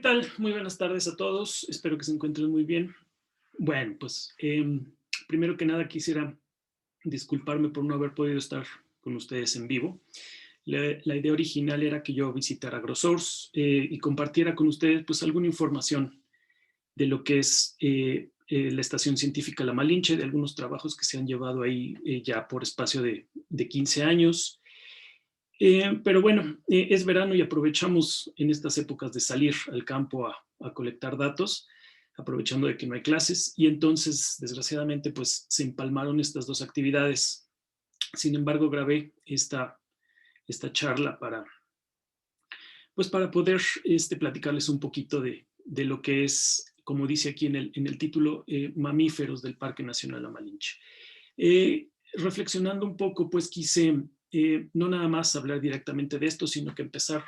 tal? Muy buenas tardes a todos. Espero que se encuentren muy bien. Bueno, pues primero que nada quisiera disculparme por no haber podido estar con ustedes en vivo. La idea original era que yo visitara AgroSource y compartiera con ustedes pues alguna información de lo que es la Estación Científica La Malinche, de algunos trabajos que se han llevado ahí ya por espacio de 15 años. Pero bueno, es verano y aprovechamos en estas épocas de salir al campo a colectar datos, aprovechando de que no hay clases, y entonces, desgraciadamente, pues se empalmaron estas dos actividades. Sin embargo, grabé esta charla pues para poder platicarles un poquito de lo que es, como dice aquí en el título, mamíferos del Parque Nacional La Malinche. Reflexionando un poco, pues quise no nada más hablar directamente de esto, sino que empezar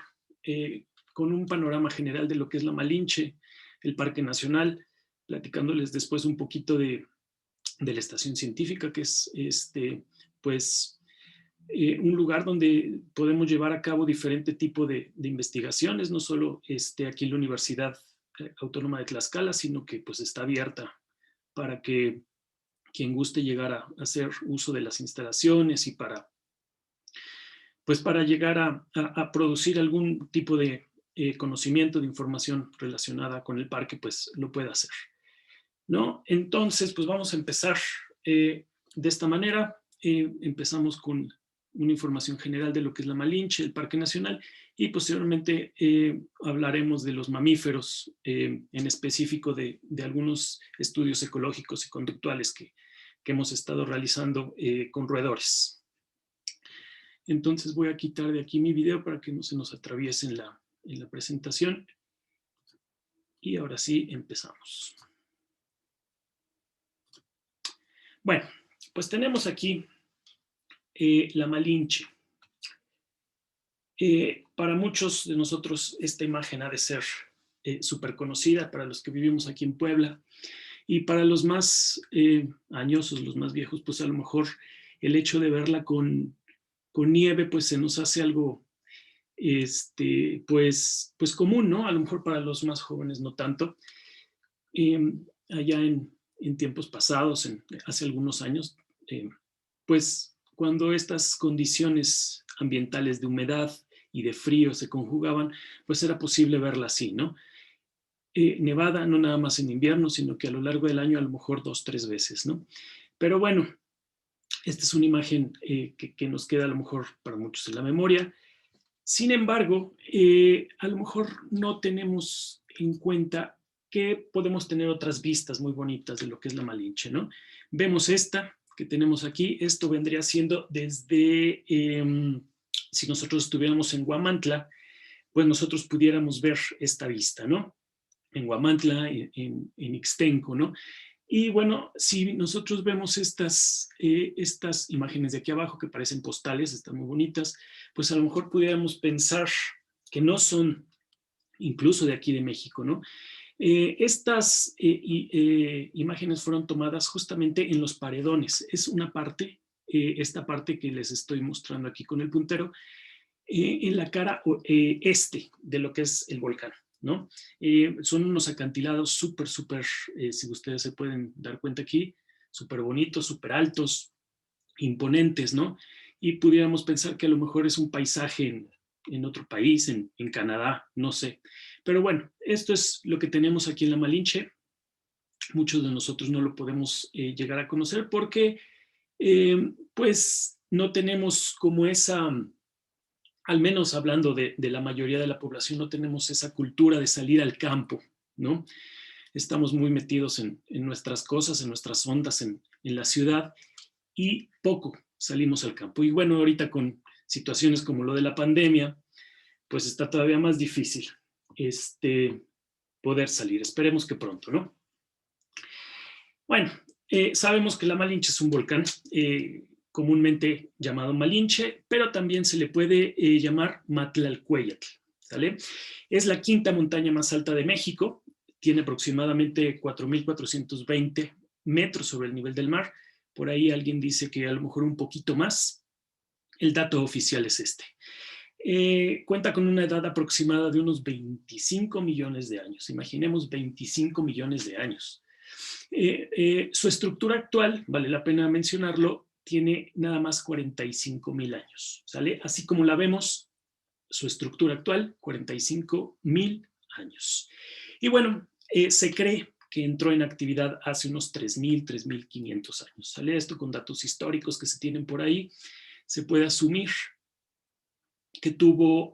con un panorama general de lo que es la Malinche, el Parque Nacional, platicándoles después un poquito de la estación científica, que es pues un lugar donde podemos llevar a cabo diferente tipo de investigaciones, no solo aquí en la Universidad Autónoma de Tlaxcala, sino que pues está abierta para que quien guste llegar a hacer uso de las instalaciones y pues para llegar a producir algún tipo de conocimiento, de información relacionada con el parque, pues lo puede hacer, ¿no? Entonces, pues vamos a empezar de esta manera. Empezamos con una información general de lo que es la Malinche, el Parque Nacional, y posteriormente hablaremos de los mamíferos, en específico de algunos estudios ecológicos y conductuales que hemos estado realizando con roedores. Entonces voy a quitar de aquí mi video para que no se nos atraviese en la presentación. Y ahora sí, empezamos. Bueno, pues tenemos aquí la Malinche. Para muchos de nosotros esta imagen ha de ser súper conocida, para los que vivimos aquí en Puebla, y para los más añosos, los más viejos, pues a lo mejor el hecho de verla con nieve, pues se nos hace algo pues común, ¿no? A lo mejor para los más jóvenes no tanto. Allá en tiempos pasados, hace algunos años, pues cuando estas condiciones ambientales de humedad y de frío se conjugaban, pues era posible verla así, ¿no? Nevada no nada más en invierno, sino que a lo largo del año a lo mejor 2, 3 veces, ¿no? Pero bueno, esta es una imagen que nos queda a lo mejor para muchos en la memoria. Sin embargo, a lo mejor no tenemos en cuenta que podemos tener otras vistas muy bonitas de lo que es la Malinche, ¿no? Vemos esta que tenemos aquí. Esto vendría siendo desde, si nosotros estuviéramos en Huamantla, pues nosotros pudiéramos ver esta vista, ¿no? En Huamantla, en Ixtenco, ¿no? Y bueno, si nosotros vemos estas imágenes de aquí abajo que parecen postales, están muy bonitas, pues a lo mejor pudiéramos pensar que no son incluso de aquí de México, ¿no? Estas imágenes fueron tomadas justamente en los paredones. Es una parte, esta parte que les estoy mostrando aquí con el puntero, en la cara de lo que es el volcán, ¿no? Son unos acantilados súper, si ustedes se pueden dar cuenta aquí, súper bonitos, súper altos, imponentes, ¿no? Y pudiéramos pensar que a lo mejor es un paisaje en otro país, en Canadá, no sé. Pero bueno, esto es lo que tenemos aquí en la Malinche. Muchos de nosotros no lo podemos llegar a conocer porque pues no tenemos como esa, al menos hablando de la mayoría de la población, no tenemos esa cultura de salir al campo, ¿no? Estamos muy metidos en nuestras cosas, en nuestras ondas, en la ciudad, y poco salimos al campo. Y bueno, ahorita con situaciones como lo de la pandemia, pues está todavía más difícil poder salir. Esperemos que pronto, ¿no? Bueno, sabemos que la Malinche es un volcán, comúnmente llamado Malinche, pero también se le puede llamar Matlalcueyatl, ¿sale? Es la quinta montaña más alta de México, tiene aproximadamente 4.420 metros sobre el nivel del mar. Por ahí alguien dice que a lo mejor un poquito más. El dato oficial es este. Cuenta con una edad aproximada de unos 25 millones de años. Imaginemos 25 millones de años. Su estructura actual, vale la pena mencionarlo, tiene nada más 45.000 años, ¿sale? Así como la vemos, su estructura actual, 45.000 años. Y bueno, se cree que entró en actividad hace unos 3.000, 3.500 años, ¿sale? Esto con datos históricos que se tienen por ahí, se puede asumir que tuvo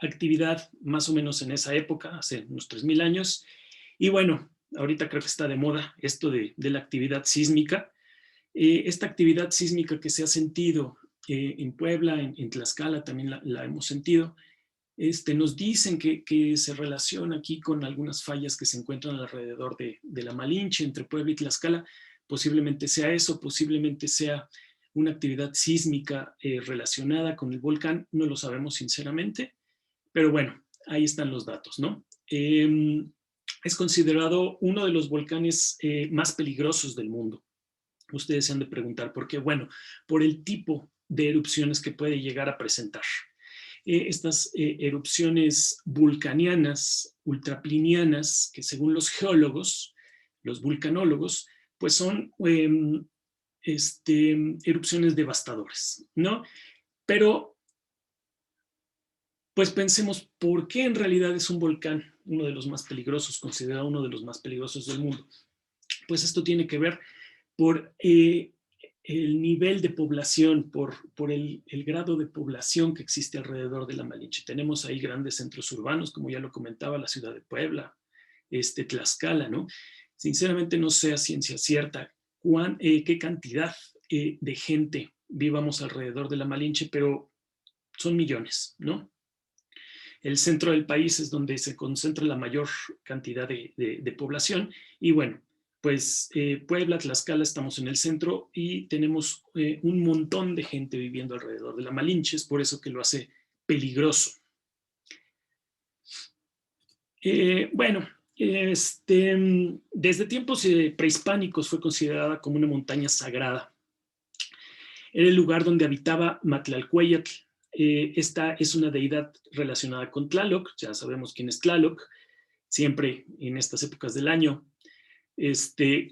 actividad más o menos en esa época, hace unos 3.000 años. Y bueno, ahorita creo que está de moda esto de la actividad sísmica. Esta actividad sísmica que se ha sentido en Puebla, en Tlaxcala también la hemos sentido, nos dicen que se relaciona aquí con algunas fallas que se encuentran alrededor de la Malinche, entre Puebla y Tlaxcala. Posiblemente sea eso, posiblemente sea una actividad sísmica relacionada con el volcán, no lo sabemos sinceramente, pero bueno, ahí están los datos, ¿no? Es considerado uno de los volcanes más peligrosos del mundo. Ustedes se han de preguntar por qué. Bueno, por el tipo de erupciones que puede llegar a presentar. Estas erupciones vulcanianas, ultraplinianas, que según los geólogos, los vulcanólogos, pues son erupciones devastadoras, ¿no? Pero, pues pensemos, ¿por qué en realidad es un volcán uno de los más peligrosos, considerado uno de los más peligrosos del mundo? Pues esto tiene que ver por el nivel de población, por el grado de población que existe alrededor de la Malinche. Tenemos ahí grandes centros urbanos, como ya lo comentaba, la ciudad de Puebla, Tlaxcala, ¿no? Sinceramente no sé a ciencia cierta qué cantidad de gente vivamos alrededor de la Malinche, pero son millones, ¿no? El centro del país es donde se concentra la mayor cantidad de población y bueno, pues Puebla, Tlaxcala, estamos en el centro y tenemos un montón de gente viviendo alrededor de la Malinche, es por eso que lo hace peligroso. Bueno, desde tiempos prehispánicos fue considerada como una montaña sagrada. Era el lugar donde habitaba Matlalcueyatl. Esta es una deidad relacionada con Tlaloc, ya sabemos quién es Tlaloc, siempre en estas épocas del año.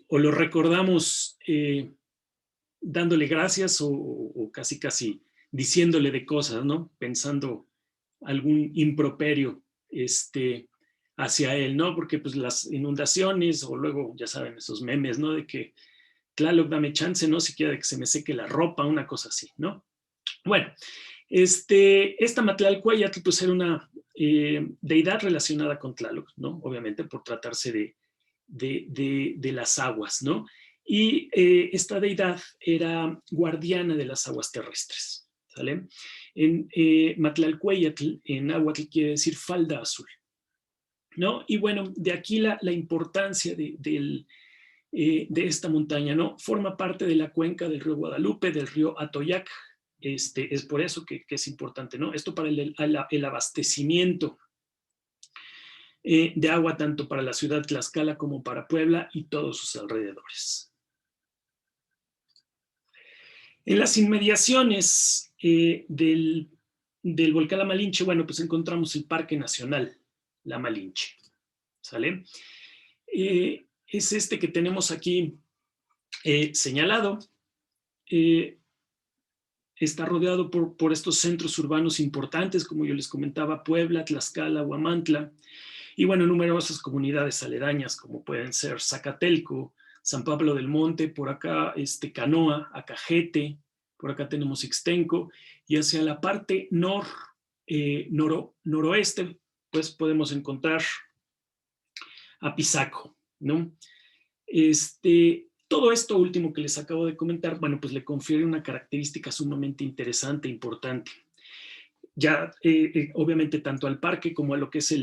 O lo recordamos dándole gracias o casi diciéndole de cosas, ¿no? Pensando algún improperio hacia él, ¿no? Porque pues las inundaciones o luego, ya saben, esos memes, ¿no? De que Tlaloc, dame chance, ¿no? Siquiera de que se me seque la ropa, una cosa así, ¿no? Bueno, esta Matlalcueyatl pues era una deidad relacionada con Tlaloc, ¿no? Obviamente por tratarse de las aguas, ¿no? Y esta deidad era guardiana de las aguas terrestres, ¿sale? En Matlalcueyatl, en náhuatl quiere decir falda azul, ¿no? Y bueno, de aquí la importancia de esta montaña, ¿no? Forma parte de la cuenca del río Guadalupe, del río Atoyac. Es por eso que es importante, ¿no? Esto para el abastecimiento de agua tanto para la ciudad de Tlaxcala como para Puebla y todos sus alrededores. En las inmediaciones del volcán La Malinche, bueno, pues encontramos el Parque Nacional La Malinche, ¿sale? Es que tenemos aquí señalado. Está rodeado por estos centros urbanos importantes, como yo les comentaba, Puebla, Tlaxcala, Huamantla, y bueno, numerosas comunidades aledañas, como pueden ser Zacatelco, San Pablo del Monte, por acá Canoa, Acajete, por acá tenemos Ixtenco, y hacia la parte noroeste, pues podemos encontrar Apizaco, ¿no? Todo esto último que les acabo de comentar, bueno, pues le confiere una característica sumamente interesante, importante. Ya, obviamente, tanto al parque como a lo que es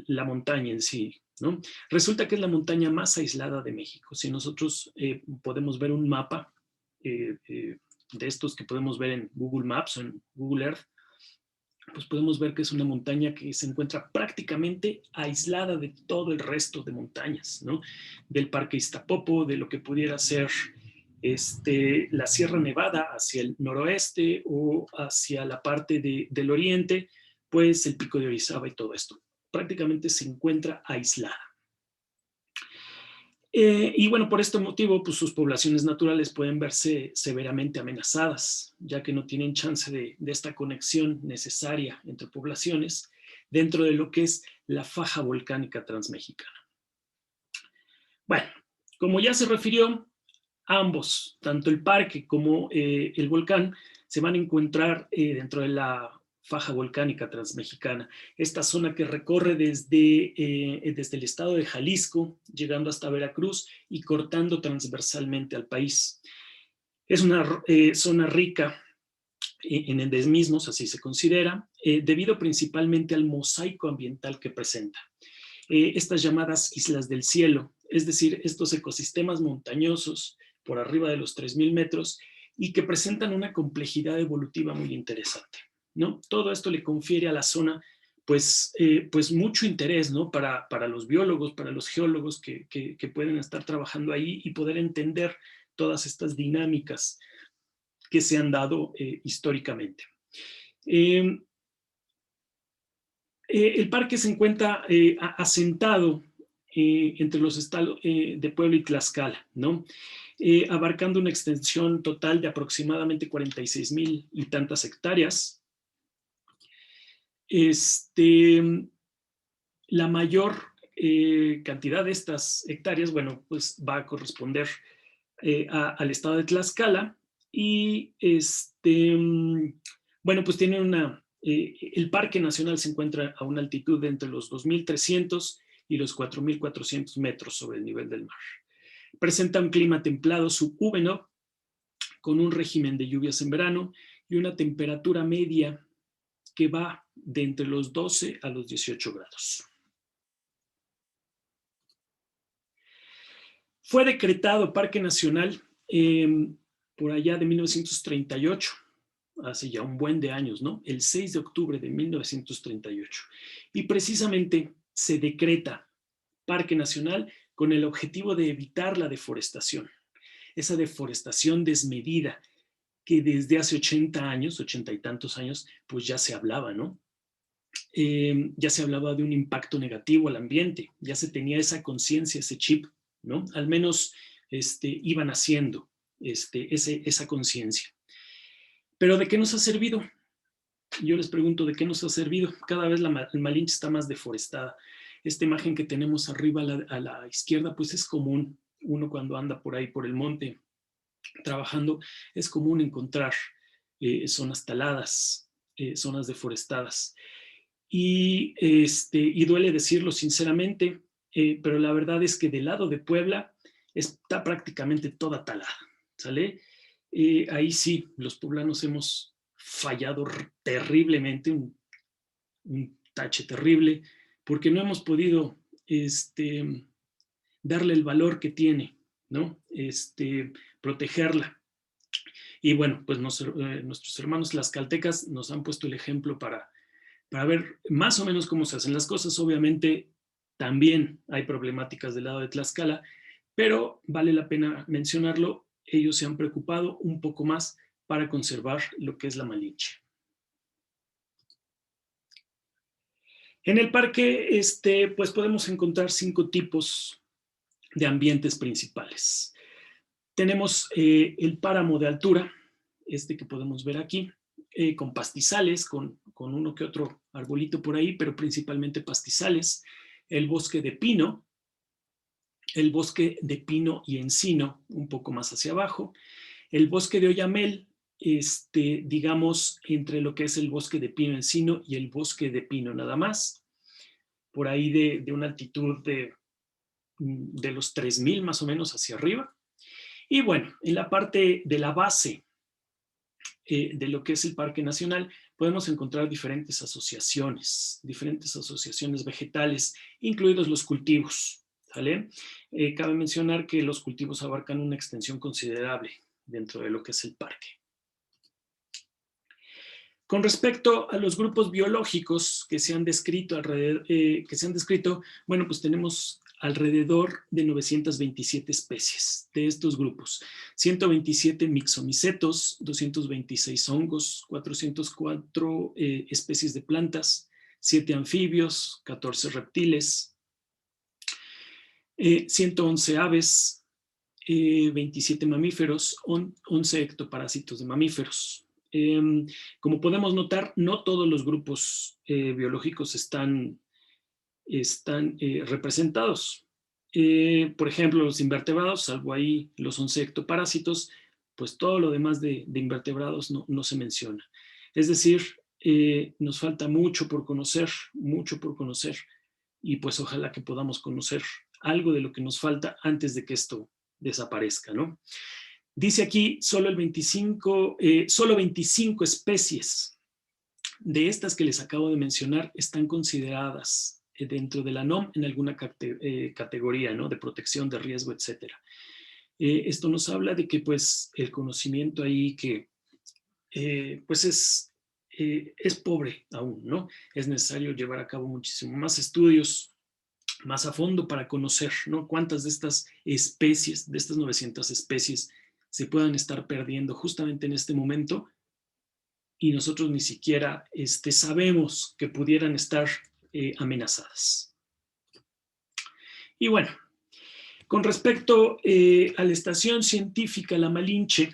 la montaña en sí, ¿no? Resulta que es la montaña más aislada de México. Si nosotros podemos ver un mapa de estos que podemos ver en Google Maps o en Google Earth, pues podemos ver que es una montaña que se encuentra prácticamente aislada de todo el resto de montañas, ¿no? Del Parque Iztapopo, de lo que pudiera ser la Sierra Nevada hacia el noroeste o hacia la parte del oriente, pues el Pico de Orizaba y todo esto. Prácticamente se encuentra aislada. Y bueno, por este motivo, pues sus poblaciones naturales pueden verse severamente amenazadas, ya que no tienen chance de esta conexión necesaria entre poblaciones dentro de lo que es la faja volcánica transmexicana. Bueno, como ya se refirió, ambos, tanto el parque como el volcán, se van a encontrar dentro de la faja volcánica transmexicana, esta zona que recorre desde el estado de Jalisco, llegando hasta Veracruz y cortando transversalmente al país. Es una zona rica en endemismos, así se considera, debido principalmente al mosaico ambiental que presenta. Estas llamadas islas del cielo, es decir, estos ecosistemas montañosos por arriba de los 3.000 metros y que presentan una complejidad evolutiva muy interesante, ¿no? Todo esto le confiere a la zona pues mucho interés, ¿no? Para los biólogos, para los geólogos que pueden estar trabajando ahí y poder entender todas estas dinámicas que se han dado históricamente. El parque se encuentra asentado entre los estados de Puebla y Tlaxcala, ¿no? Abarcando una extensión total de aproximadamente 46,000 y tantas hectáreas. La mayor cantidad de estas hectáreas, bueno, pues va a corresponder al estado de Tlaxcala y bueno, pues tiene el Parque Nacional se encuentra a una altitud de entre los 2.300 y los 4.400 metros sobre el nivel del mar. Presenta un clima templado subhúmedo con un régimen de lluvias en verano y una temperatura media que va de entre los 12 a los 18 grados. Fue decretado Parque Nacional por allá de 1938, hace ya un buen de años, ¿no? El 6 de octubre de 1938. Y precisamente se decreta Parque Nacional con el objetivo de evitar la deforestación, esa deforestación desmedida que desde hace 80 años, 80 y tantos años, pues ya se hablaba, ¿no? Ya se hablaba de un impacto negativo al ambiente, ya se tenía esa conciencia, ese chip, ¿no? Al menos iban haciendo esa conciencia. Pero ¿de qué nos ha servido? Yo les pregunto, ¿de qué nos ha servido? Cada vez el Malinche está más deforestada. Esta imagen que tenemos arriba a la izquierda, pues es común. Uno cuando anda por ahí, por el monte, trabajando, es común encontrar zonas taladas, zonas deforestadas. Y duele decirlo sinceramente, pero la verdad es que del lado de Puebla está prácticamente toda talada, ¿sale? Ahí sí, los poblanos hemos fallado terriblemente, un tache terrible, porque no hemos podido darle el valor que tiene, ¿no? Protegerla. Y bueno, pues nuestros hermanos tlaxcaltecas nos han puesto el ejemplo para ver más o menos cómo se hacen las cosas. Obviamente también hay problemáticas del lado de Tlaxcala, pero vale la pena mencionarlo, ellos se han preocupado un poco más para conservar lo que es la Malinche. En el parque pues podemos encontrar 5 tipos de ambientes principales. Tenemos el páramo de altura, que podemos ver aquí, con pastizales, con uno que otro arbolito por ahí, pero principalmente pastizales, el bosque de pino y encino, un poco más hacia abajo, el bosque de oyamel, digamos, entre lo que es el bosque de pino encino y el bosque de pino nada más, por ahí de una altitud de los 3,000 más o menos hacia arriba. Y bueno, en la parte de la base de lo que es el Parque Nacional, podemos encontrar diferentes asociaciones vegetales, incluidos los cultivos, ¿vale? Cabe mencionar que los cultivos abarcan una extensión considerable dentro de lo que es el parque. Con respecto a los grupos biológicos que se han descrito bueno, pues tenemos alrededor de 927 especies de estos grupos. 127 mixomicetos, 226 hongos, 404 especies de plantas, 7 anfibios, 14 reptiles, 111 aves, 27 mamíferos, 11 ectoparásitos de mamíferos. Como podemos notar, no todos los grupos biológicos están representados. Por ejemplo, los invertebrados, salvo ahí los 11 ectoparásitos, pues todo lo demás de invertebrados no se menciona. Es decir, nos falta mucho por conocer, y pues ojalá que podamos conocer algo de lo que nos falta antes de que esto desaparezca, ¿no? Dice aquí solo 25 especies de estas que les acabo de mencionar están consideradas dentro de la NOM en alguna categoría, ¿no? De protección, de riesgo, etc. Esto nos habla de que pues el conocimiento ahí que pues es pobre aún, ¿no? Es necesario llevar a cabo muchísimo más estudios más a fondo para conocer, ¿no? Cuántas de estas especies, de estas 900 especies, se puedan estar perdiendo justamente en este momento y nosotros ni siquiera sabemos que pudieran estar amenazadas. Y bueno, con respecto a la estación científica La Malinche,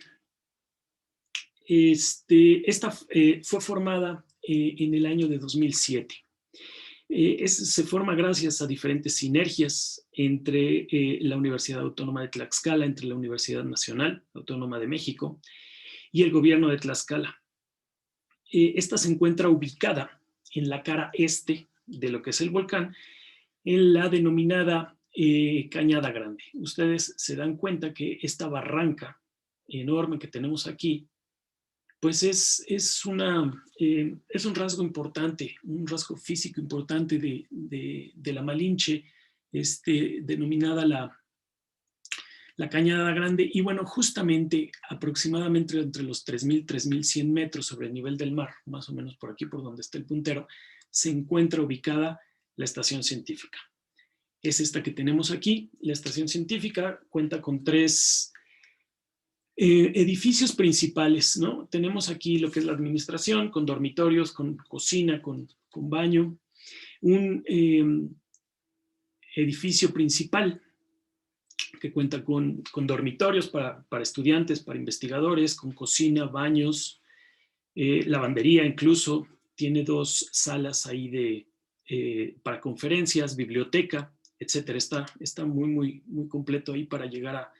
esta fue formada en el año de 2007. Se forma gracias a diferentes sinergias entre la Universidad Autónoma de Tlaxcala, entre la Universidad Nacional Autónoma de México y el gobierno de Tlaxcala. Esta se encuentra ubicada en la cara este de lo que es el volcán, en la denominada Cañada Grande. Ustedes se dan cuenta que esta barranca enorme que tenemos aquí, pues es un rasgo importante, un rasgo físico importante de la Malinche, denominada la Cañada Grande. Y bueno, justamente aproximadamente entre los 3.000, 3.100 metros sobre el nivel del mar, más o menos por aquí, por donde está el puntero, se encuentra ubicada la estación científica. Es esta que tenemos aquí. La estación científica cuenta con 3 edificios principales, ¿no? Tenemos aquí lo que es la administración, con dormitorios, con cocina, con baño. Un edificio principal que cuenta con dormitorios para estudiantes, para investigadores, con cocina, baños, lavandería incluso. Tiene 2 salas ahí para conferencias, biblioteca, etcétera. Está muy completo ahí para llegar a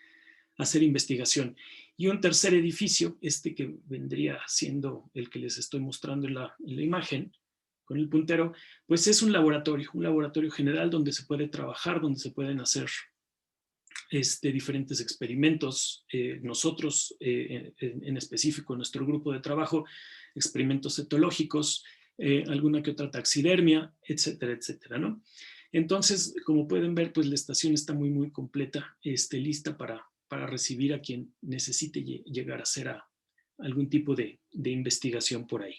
hacer investigación. Y un tercer edificio, que vendría siendo el que les estoy mostrando en la imagen, con el puntero, pues es un laboratorio general donde se puede trabajar, donde se pueden hacer diferentes experimentos. Nosotros, en específico, nuestro grupo de trabajo, experimentos etológicos, alguna que otra taxidermia, etcétera, etcétera, ¿no? Entonces, como pueden ver, pues la estación está muy completa, lista para recibir a quien necesite llegar a hacer algún tipo de investigación por ahí.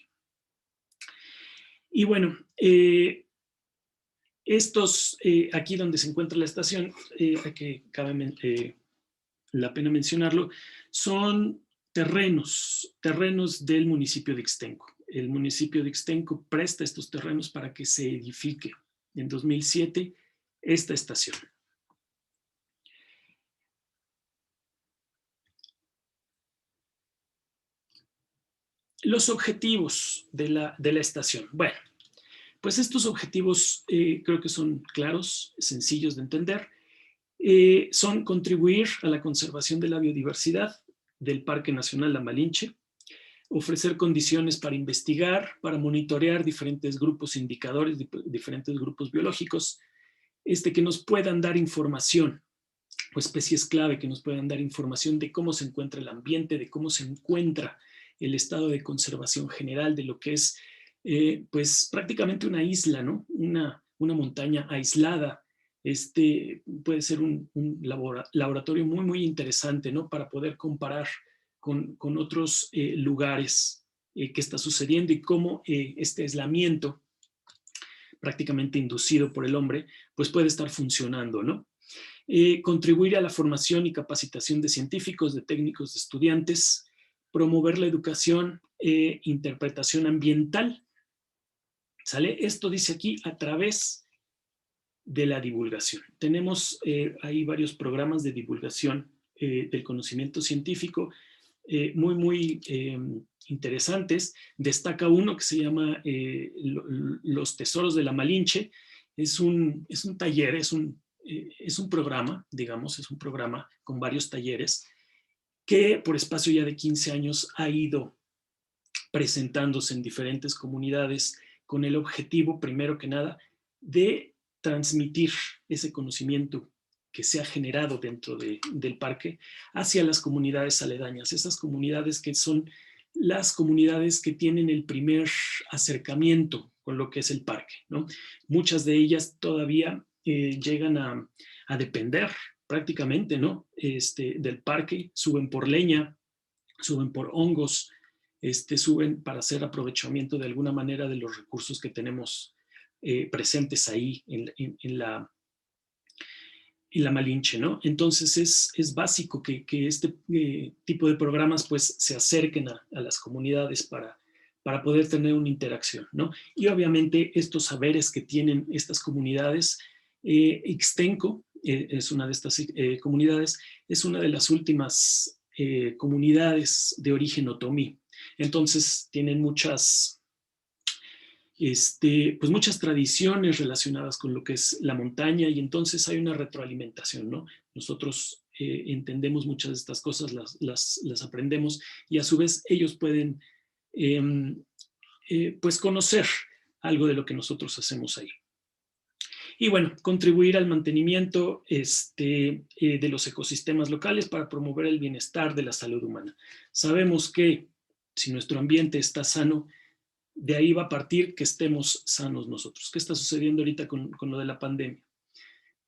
Y bueno, aquí donde se encuentra la estación, que cabe la pena mencionarlo, son terrenos del municipio de Ixtenco. El municipio de Ixtenco presta estos terrenos para que se edifique en 2007 esta estación. Los objetivos de la estación. Bueno, pues estos objetivos creo que son claros, sencillos de entender. Son contribuir a la conservación de la biodiversidad del Parque Nacional La Malinche, ofrecer condiciones para investigar, para monitorear diferentes grupos indicadores, diferentes grupos biológicos, que nos puedan dar información, o especies clave que nos puedan dar información de cómo se encuentra el ambiente, de cómo se encuentra el estado de conservación general de lo que es pues prácticamente una isla, ¿no? Una montaña aislada. Puede ser un laboratorio muy interesante, ¿no? Para poder comparar con otros lugares que está sucediendo y cómo este aislamiento prácticamente inducido por el hombre, pues puede estar funcionando, ¿no? Contribuir a la formación y capacitación de científicos, de técnicos, de estudiantes, promover la educación e interpretación ambiental, ¿sale? Esto dice aquí a través de la divulgación. Tenemos ahí varios programas de divulgación del conocimiento científico muy interesantes. Destaca uno que se llama Los Tesoros de la Malinche. Es un taller, es un programa, digamos, es un programa con varios talleres que por espacio ya de 15 años ha ido presentándose en diferentes comunidades con el objetivo, primero que nada, de transmitir ese conocimiento que se ha generado dentro del parque hacia las comunidades aledañas, esas comunidades que son las comunidades que tienen el primer acercamiento con lo que es el parque, ¿no? Muchas de ellas todavía llegan a depender prácticamente, ¿no? Del parque, suben por leña, suben por hongos, suben para hacer aprovechamiento de alguna manera de los recursos que tenemos presentes ahí en la Malinche, ¿no? Entonces es básico que este tipo de programas pues se acerquen a las comunidades para poder tener una interacción, ¿no? Y obviamente estos saberes que tienen estas comunidades, Ixtenco es una de estas comunidades, es una de las últimas comunidades de origen otomí. Entonces tienen muchas pues muchas tradiciones relacionadas con lo que es la montaña y entonces hay una retroalimentación, ¿no? Nosotros entendemos muchas de estas cosas, las aprendemos y a su vez ellos pueden pues conocer algo de lo que nosotros hacemos ahí. Y bueno, contribuir al mantenimiento de los ecosistemas locales para promover el bienestar de la salud humana. Sabemos que si nuestro ambiente está sano, de ahí va a partir que estemos sanos nosotros. ¿Qué está sucediendo ahorita con lo de la pandemia?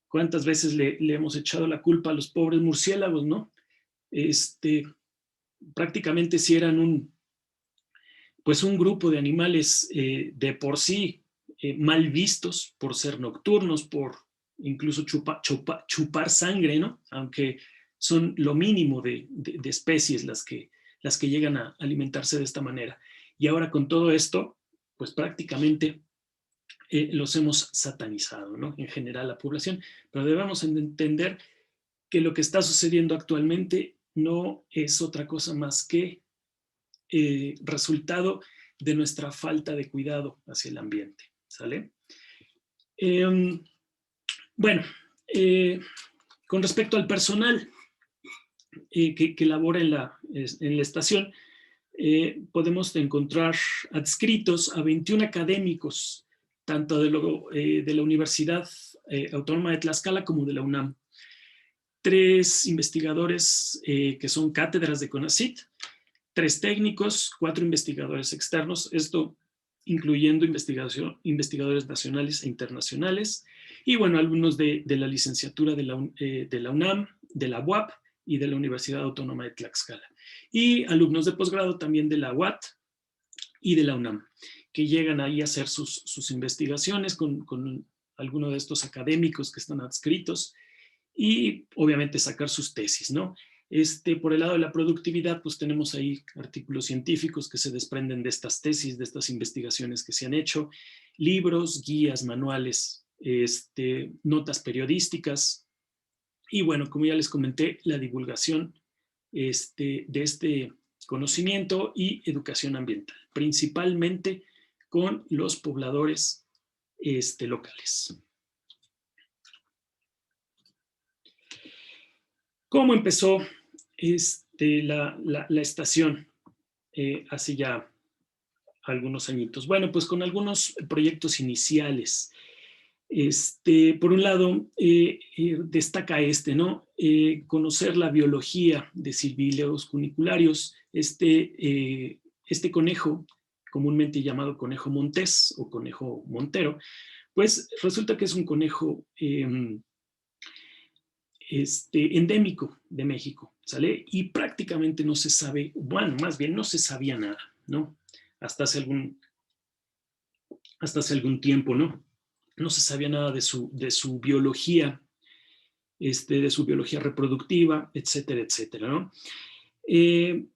¿Cuántas veces le hemos echado la culpa a los pobres murciélagos, no? Prácticamente si eran un grupo de animales de por sí mal vistos por ser nocturnos, por incluso chupar sangre, ¿no? Aunque son lo mínimo de especies las que llegan a alimentarse de esta manera. Y ahora con todo esto, pues prácticamente los hemos satanizado, ¿no? En general la población, pero debemos entender que lo que está sucediendo actualmente no es otra cosa más que resultado de nuestra falta de cuidado hacia el ambiente, ¿sale? Bueno, con respecto al personal que labora en la estación, podemos encontrar adscritos a 21 académicos, tanto de la Universidad Autónoma de Tlaxcala como de la UNAM. 3 investigadores que son cátedras de CONACYT, 3 técnicos, 4 investigadores externos, esto incluyendo investigadores nacionales e internacionales, y bueno, alumnos de la licenciatura de la UNAM, de la UAP y de la Universidad Autónoma de Tlaxcala. Y alumnos de posgrado también de la UAT y de la UNAM, que llegan ahí a hacer sus investigaciones con alguno de estos académicos que están adscritos y obviamente sacar sus tesis, ¿no? Por el lado de la productividad, pues tenemos ahí artículos científicos que se desprenden de estas tesis, de estas investigaciones que se han hecho, libros, guías, manuales, notas periodísticas y bueno, como ya les comenté, la divulgación de este conocimiento y educación ambiental, principalmente con los pobladores locales. ¿Cómo empezó la estación hace ya algunos añitos? Bueno, pues con algunos proyectos iniciales. Por un lado, destaca ¿no? Conocer la biología de Silvileos cunicularios, este conejo, comúnmente llamado conejo montés o conejo montero, pues resulta que es un conejo endémico de México, ¿sale? Y prácticamente no se sabe, bueno, más bien no se sabía nada, ¿no? Hasta hace algún tiempo, ¿no? no se sabía nada de su biología, de su biología reproductiva, etcétera, etcétera, ¿no?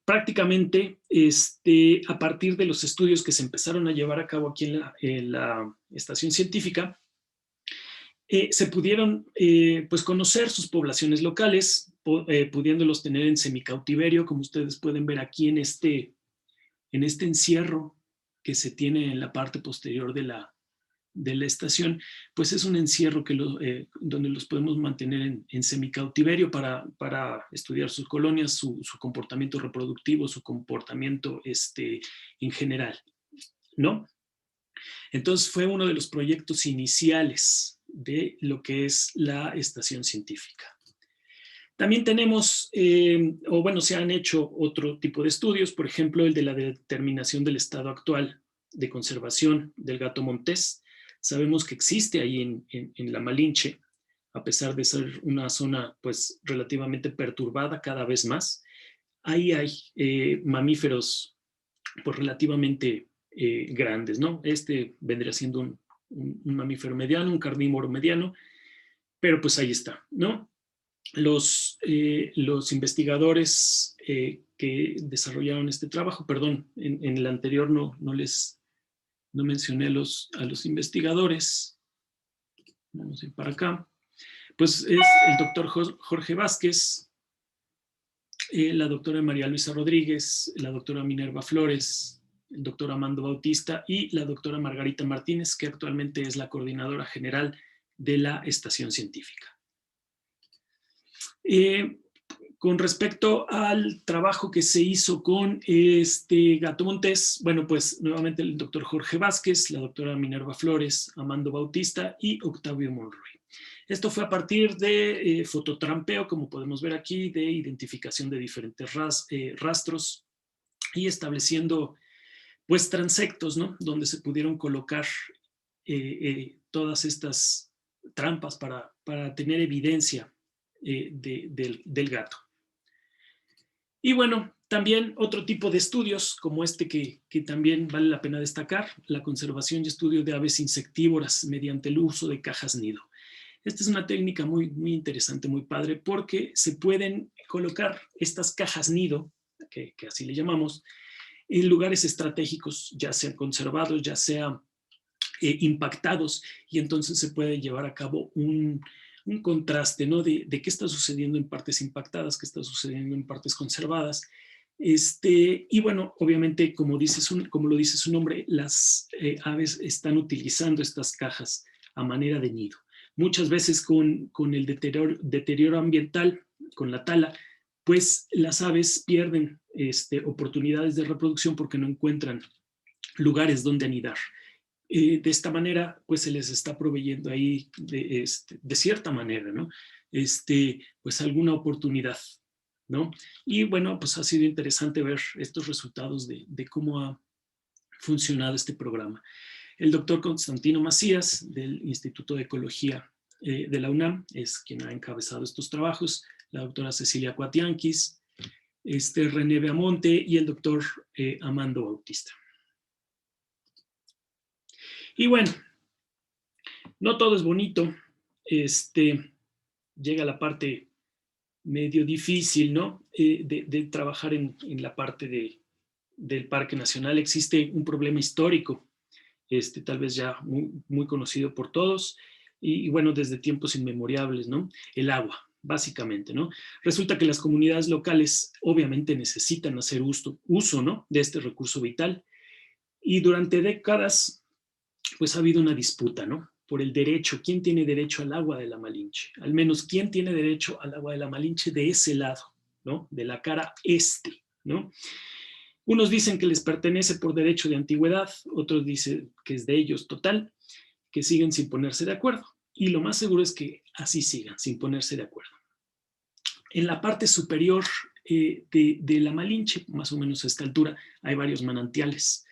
Prácticamente a partir de los estudios que se empezaron a llevar a cabo aquí en la estación científica, se pudieron pues conocer sus poblaciones locales, pudiéndolos tener en semicautiverio, como ustedes pueden ver aquí en este encierro que se tiene en la parte posterior de la estación, pues es un encierro donde los podemos mantener en semicautiverio para estudiar sus colonias, su comportamiento reproductivo, su comportamiento en general, ¿no? Entonces fue uno de los proyectos iniciales de lo que es la estación científica. También tenemos, se han hecho otro tipo de estudios, por ejemplo, el de la determinación del estado actual de conservación del gato montés. Sabemos que existe ahí en la Malinche, a pesar de ser una zona pues relativamente perturbada cada vez más. Ahí hay mamíferos pues relativamente grandes, ¿no? Vendría siendo un mamífero mediano, un carnívoro mediano, pero pues ahí está, ¿no? Los investigadores que desarrollaron este trabajo, perdón, en el anterior no mencioné a los investigadores. Vamos a ir para acá. Pues es el doctor Jorge Vázquez, la doctora María Luisa Rodríguez, la doctora Minerva Flores, el doctor Amando Bautista y la doctora Margarita Martínez, que actualmente es la coordinadora general de la estación científica. Con respecto al trabajo que se hizo con este gato montés, bueno, pues nuevamente el doctor Jorge Vázquez, la doctora Minerva Flores, Amando Bautista y Octavio Monroy. Esto fue a partir de fototrampeo, como podemos ver aquí, de identificación de diferentes rastros y estableciendo pues transectos, ¿no? Donde se pudieron colocar todas estas trampas para tener evidencia del gato. Y bueno, también otro tipo de estudios como este que también vale la pena destacar, la conservación y estudio de aves insectívoras mediante el uso de cajas nido. Esta es una técnica muy, muy interesante, muy padre, porque se pueden colocar estas cajas nido, que así le llamamos, en lugares estratégicos, ya sean conservados, ya sean impactados, y entonces se puede llevar a cabo un contraste, ¿no? De qué está sucediendo en partes impactadas, qué está sucediendo en partes conservadas. Y bueno, obviamente, como lo dice su nombre, las aves están utilizando estas cajas a manera de nido. Muchas veces con el deterioro ambiental, con la tala, pues las aves pierden oportunidades de reproducción porque no encuentran lugares donde anidar. De esta manera, pues se les está proveyendo ahí de cierta manera, ¿no? Pues alguna oportunidad, ¿no? Y bueno, pues ha sido interesante ver estos resultados de cómo ha funcionado este programa. El doctor Constantino Macías, del Instituto de Ecología de la UNAM, es quien ha encabezado estos trabajos, la doctora Cecilia Cuatianquis, René Beamonte y el doctor Amando Bautista. Y bueno, no todo es bonito, llega la parte medio difícil, ¿no? De trabajar en la parte del Parque Nacional. Existe un problema histórico, tal vez ya muy, muy conocido por todos, y bueno, desde tiempos inmemorables, ¿no? El agua, básicamente, ¿no? Resulta que las comunidades locales obviamente necesitan hacer uso, ¿no? De este recurso vital, y durante décadas pues ha habido una disputa, ¿no? Por el derecho, ¿quién tiene derecho al agua de la Malinche? Al menos, ¿quién tiene derecho al agua de la Malinche de ese lado, ¿no? De la cara este, ¿no? Unos dicen que les pertenece por derecho de antigüedad, otros dicen que es de ellos total, que siguen sin ponerse de acuerdo. Y lo más seguro es que así sigan, sin ponerse de acuerdo. En la parte superior de la Malinche, más o menos a esta altura, hay varios manantiales.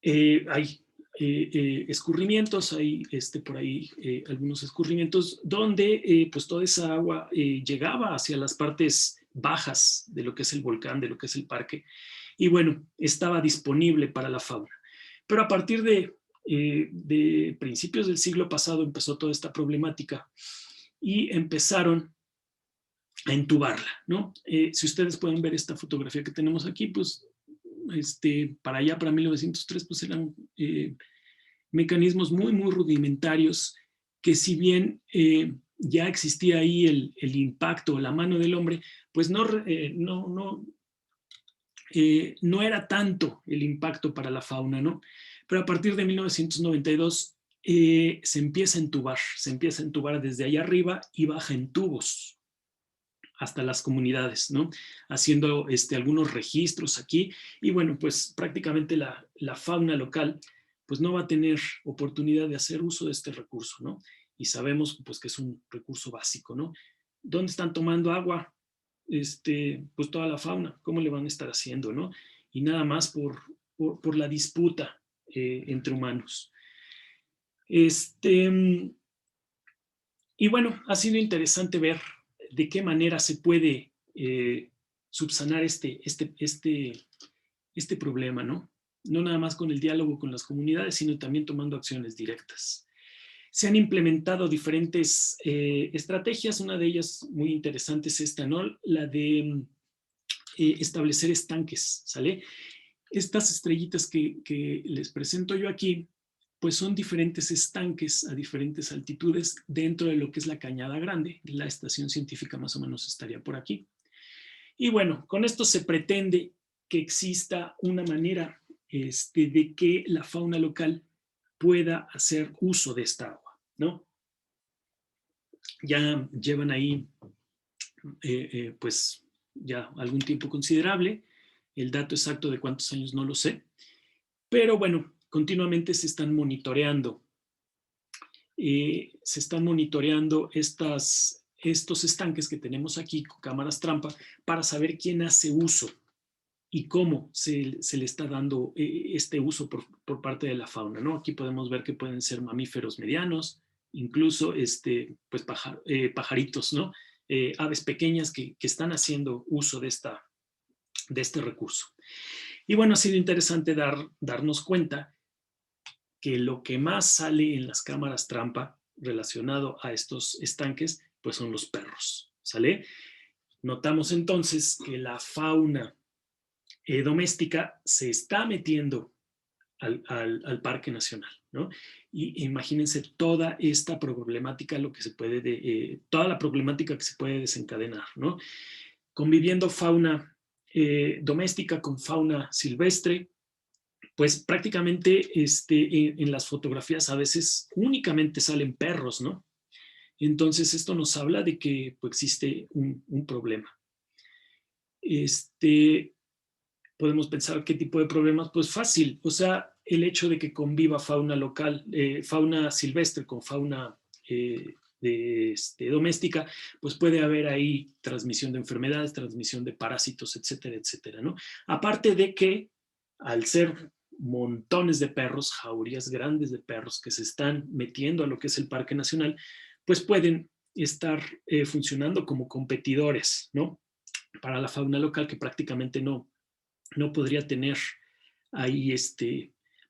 Hay escurrimientos, hay por ahí algunos escurrimientos donde pues toda esa agua llegaba hacia las partes bajas de lo que es el volcán, de lo que es el parque, y bueno, estaba disponible para la fauna. Pero a partir de de principios del siglo pasado empezó toda esta problemática y empezaron a entubarla, ¿no? Si ustedes pueden ver esta fotografía que tenemos aquí, pues para allá, para 1903, pues eran mecanismos muy, muy rudimentarios que si bien ya existía ahí el impacto, la mano del hombre, pues no era tanto el impacto para la fauna, ¿no? Pero a partir de 1992 se empieza a entubar desde allá arriba y baja en tubos hasta las comunidades, ¿no? Haciendo algunos registros aquí y bueno, pues prácticamente la fauna local pues no va a tener oportunidad de hacer uso de este recurso, ¿no? Y sabemos pues que es un recurso básico, ¿no? ¿Dónde están tomando agua? Pues toda la fauna, ¿cómo le van a estar haciendo, no? Y nada más por la disputa entre humanos. Y bueno, ha sido interesante ver de qué manera se puede subsanar este problema, ¿no? No nada más con el diálogo con las comunidades, sino también tomando acciones directas. Se han implementado diferentes estrategias, una de ellas muy interesante es esta, ¿no? La de establecer estanques, ¿sale? Estas estrellitas que les presento yo aquí, pues son diferentes estanques a diferentes altitudes dentro de lo que es la Cañada Grande. La estación científica más o menos estaría por aquí. Y bueno, con esto se pretende que exista una manera de que la fauna local pueda hacer uso de esta agua, ¿no? Ya llevan ahí, pues, ya algún tiempo considerable. El dato exacto de cuántos años no lo sé. Pero bueno, continuamente se están monitoreando. Estos estanques que tenemos aquí con cámaras trampa para saber quién hace uso y cómo se le está dando este uso por parte de la fauna, ¿no? Aquí podemos ver que pueden ser mamíferos medianos, incluso pues pajaritos, ¿no? Aves pequeñas que están haciendo uso de este recurso. Y bueno, ha sido interesante darnos cuenta que lo que más sale en las cámaras trampa relacionado a estos estanques, pues son los perros, ¿sale? Notamos entonces que la fauna doméstica se está metiendo al Parque Nacional, ¿no? Y imagínense toda esta problemática, toda la problemática que se puede desencadenar, ¿no? Conviviendo fauna doméstica con fauna silvestre, pues prácticamente en las fotografías a veces únicamente salen perros, ¿no? Entonces esto nos habla de que pues, existe un problema. Podemos pensar qué tipo de problemas, pues fácil, o sea, el hecho de que conviva fauna local, fauna silvestre con fauna doméstica, pues puede haber ahí transmisión de enfermedades, transmisión de parásitos, etcétera, etcétera, ¿no? Aparte de que al ser montones de perros, jaurías grandes de perros que se están metiendo a lo que es el Parque Nacional, pues pueden estar funcionando como competidores, ¿no? Para la fauna local que prácticamente no podría tener ahí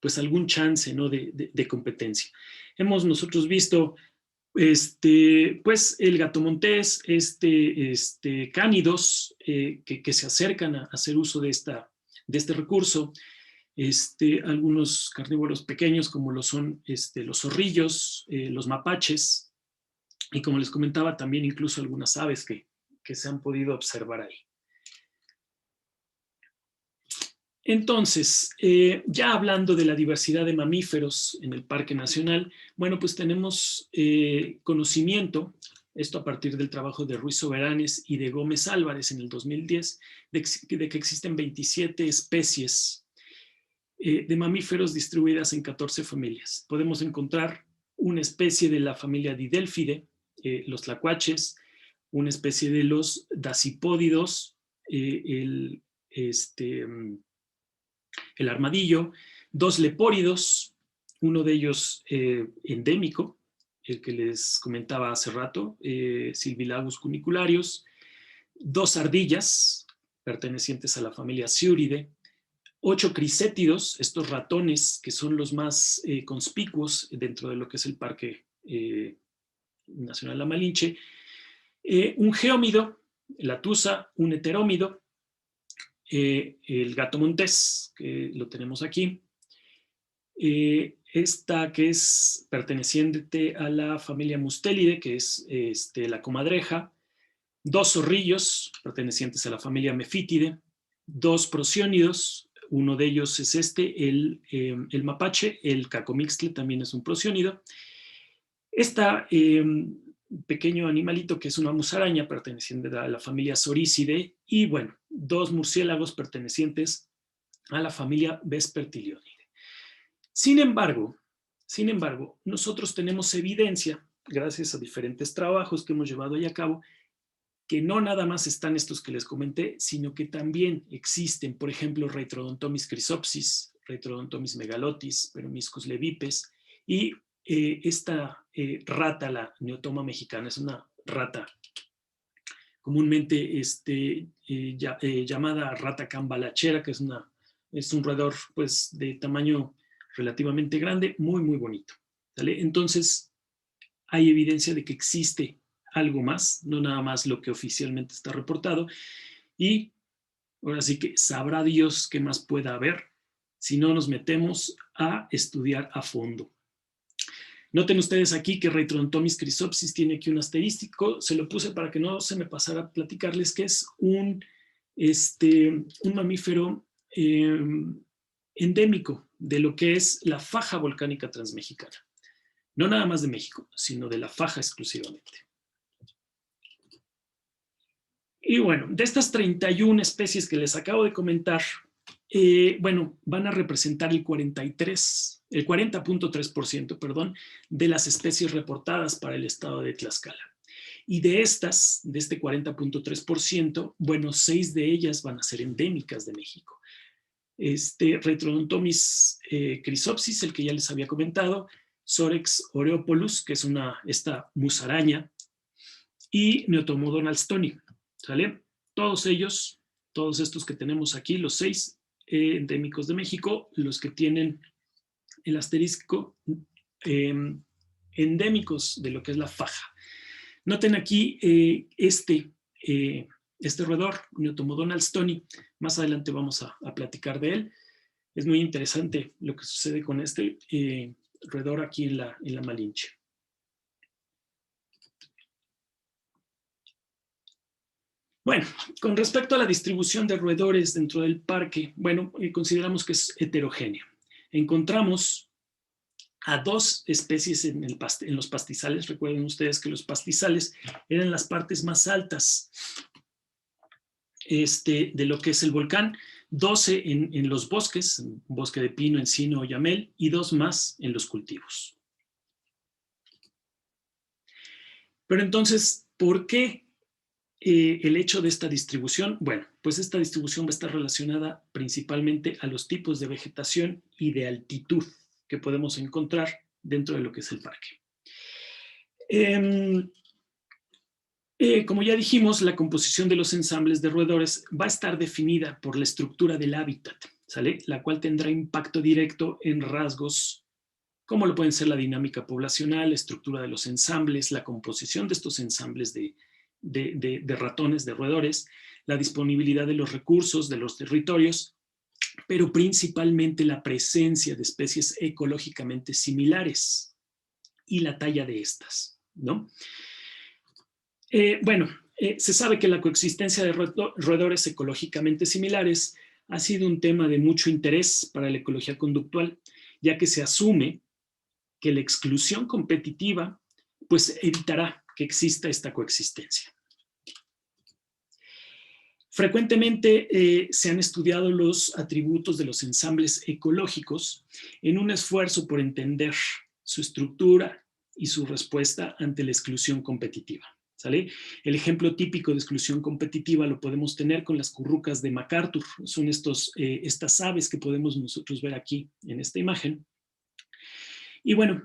pues algún chance, ¿no? de competencia. Hemos nosotros visto pues el gato montés, cánidos que se acercan a hacer uso de este recurso, algunos carnívoros pequeños como lo son los zorrillos, los mapaches y como les comentaba también incluso algunas aves que se han podido observar ahí. Entonces, ya hablando de la diversidad de mamíferos en el Parque Nacional, bueno, pues tenemos conocimiento, esto a partir del trabajo de Ruiz Soberanes y de Gómez Álvarez en el 2010, de que existen 27 especies de mamíferos distribuidas en 14 familias. Podemos encontrar una especie de la familia Didelphide, los tlacuaches, una especie de los dacipódidos, el armadillo, 2 lepóridos, uno de ellos endémico, el que les comentaba hace rato, Silvilagus cunicularius, 2 ardillas pertenecientes a la familia Siuridae, 8 crisétidos, estos ratones que son los más conspicuos dentro de lo que es el Parque Nacional La Malinche, un geómido, la tusa, un heterómido, el gato montés, que lo tenemos aquí, esta que es perteneciente a la familia Mustélide, que es la comadreja, 2 zorrillos pertenecientes a la familia Mefítide, 2 prosiónidos, uno de ellos es el mapache, el cacomixtle también es un prosiónido. Esta pequeño animalito que es una musaraña perteneciente a la familia Soricidae y bueno, 2 murciélagos pertenecientes a la familia Vespertilionidae. Sin embargo, nosotros tenemos evidencia, gracias a diferentes trabajos que hemos llevado ahí a cabo, que no nada más están estos que les comenté, sino que también existen, por ejemplo, Reitrodontomis chrysopsis, Reitrodontomis megalotis, Peromyscus levipes, y esta rata, la Neotoma mexicana, es una rata comúnmente llamada rata cambalachera, que es un roedor pues, de tamaño relativamente grande, muy, muy bonito. ¿Sale? Entonces, hay evidencia de que existe algo más, no nada más lo que oficialmente está reportado, y ahora sí que sabrá Dios qué más pueda haber si no nos metemos a estudiar a fondo. Noten ustedes aquí que Reitrodontomis chrysopsis tiene aquí un asterístico, se lo puse para que no se me pasara a platicarles que es un mamífero endémico de lo que es la faja volcánica transmexicana. No nada más de México, sino de la faja exclusivamente. Y bueno, de estas 31 especies que les acabo de comentar, bueno, van a representar el 40.3%, perdón, de las especies reportadas para el estado de Tlaxcala. Y de estas, de este 40.3%, bueno, 6 de ellas van a ser endémicas de México. Reitrodontomis chrysopsis, el que ya les había comentado, Sorex oreopolus, que es esta musaraña, y Neotomodon alstoni, ¿sale? Todos ellos, todos estos que tenemos aquí, los 6 endémicos de México, los que tienen el asterisco endémicos de lo que es la faja. Noten aquí este roedor, Neotomodon alstoni, más adelante vamos a platicar de él. Es muy interesante lo que sucede con este roedor aquí en la Malinche. Bueno, con respecto a la distribución de roedores dentro del parque, bueno, consideramos que es heterogénea. Encontramos a 2 especies en los pastizales. Recuerden ustedes que los pastizales eran las partes más altas de lo que es el volcán, 12 en los bosques, bosque de pino, encino, oyamel, y 2 más en los cultivos. Pero entonces, ¿por qué el hecho de esta distribución? Bueno, pues esta distribución va a estar relacionada principalmente a los tipos de vegetación y de altitud que podemos encontrar dentro de lo que es el parque. Como ya dijimos, la composición de los ensambles de roedores va a estar definida por la estructura del hábitat, ¿sale? La cual tendrá impacto directo en rasgos como lo pueden ser la dinámica poblacional, la estructura de los ensambles, la composición de estos ensambles de ratones, de roedores, la disponibilidad de los recursos, de los territorios, pero principalmente la presencia de especies ecológicamente similares y la talla de estas, ¿no? Se sabe que la coexistencia de roedores ecológicamente similares ha sido un tema de mucho interés para la ecología conductual, ya que se asume que la exclusión competitiva pues evitará que exista esta coexistencia. Frecuentemente se han estudiado los atributos de los ensambles ecológicos en un esfuerzo por entender su estructura y su respuesta ante la exclusión competitiva, ¿sale? El ejemplo típico de exclusión competitiva lo podemos tener con las currucas de MacArthur. Son estas aves que podemos nosotros ver aquí en esta imagen. Y bueno,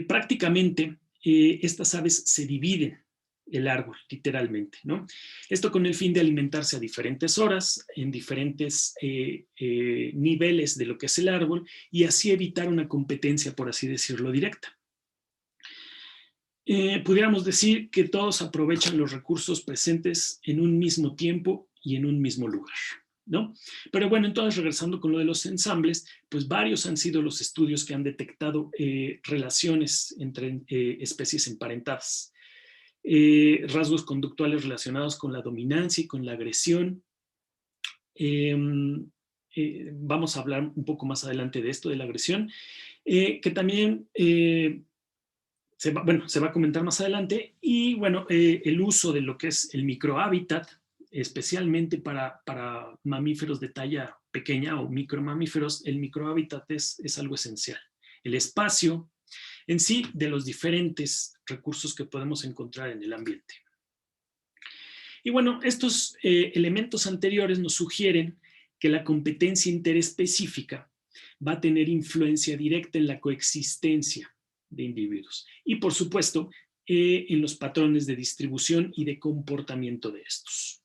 prácticamente estas aves se dividen el árbol, literalmente, ¿no? Esto con el fin de alimentarse a diferentes horas, en diferentes niveles de lo que es el árbol, y así evitar una competencia, por así decirlo, directa. Pudiéramos decir que todos aprovechan los recursos presentes en un mismo tiempo y en un mismo lugar, ¿no? Pero bueno, entonces regresando con lo de los ensambles, pues varios han sido los estudios que han detectado relaciones entre especies emparentadas. Rasgos conductuales relacionados con la dominancia y con la agresión. Vamos a hablar un poco más adelante de esto, de la agresión, que también se va a comentar más adelante. Y bueno, el uso de lo que es el microhábitat, especialmente para mamíferos de talla pequeña o micromamíferos, el microhábitat es algo esencial. El espacio en sí de los diferentes recursos que podemos encontrar en el ambiente. Y bueno, estos elementos anteriores nos sugieren que la competencia interespecífica va a tener influencia directa en la coexistencia de individuos y, por supuesto, en los patrones de distribución y de comportamiento de estos.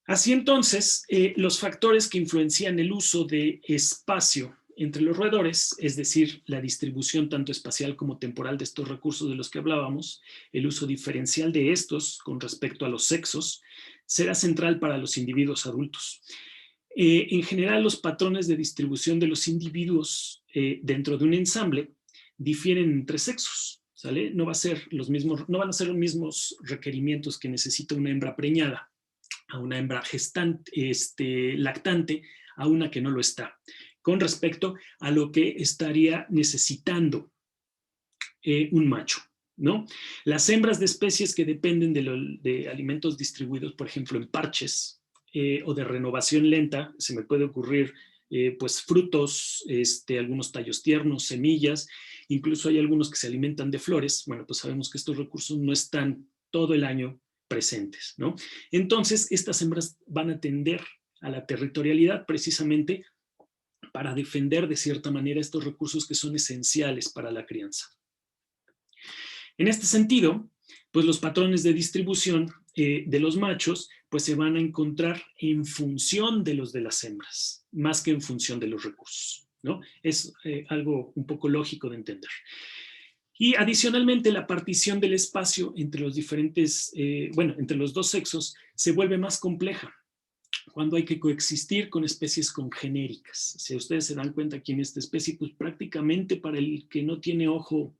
Así entonces, los factores que influencian el uso de espacio entre los roedores, es decir, la distribución tanto espacial como temporal de estos recursos de los que hablábamos, el uso diferencial de estos con respecto a los sexos, será central para los individuos adultos. En general, los patrones de distribución de los individuos dentro de un ensamble difieren entre sexos, ¿sale? No van a ser los mismos requerimientos que necesita una hembra preñada a una hembra gestante, lactante, a una que no lo está, con respecto a lo que estaría necesitando un macho, ¿no? Las hembras de especies que dependen de alimentos distribuidos, por ejemplo, en parches o de renovación lenta, se me puede ocurrir pues frutos, algunos tallos tiernos, semillas, incluso hay algunos que se alimentan de flores. Bueno, pues sabemos que estos recursos no están todo el año presentes, ¿no? Entonces, estas hembras van a tender a la territorialidad precisamente para defender de cierta manera estos recursos que son esenciales para la crianza. En este sentido, pues los patrones de distribución de los machos pues se van a encontrar en función de los de las hembras, más que en función de los recursos, ¿no? Es algo un poco lógico de entender. Y adicionalmente la partición del espacio entre los diferentes, entre los dos sexos se vuelve más compleja cuando hay que coexistir con especies congenéricas. Si ustedes se dan cuenta aquí en esta especie, pues prácticamente para el que no tiene ojo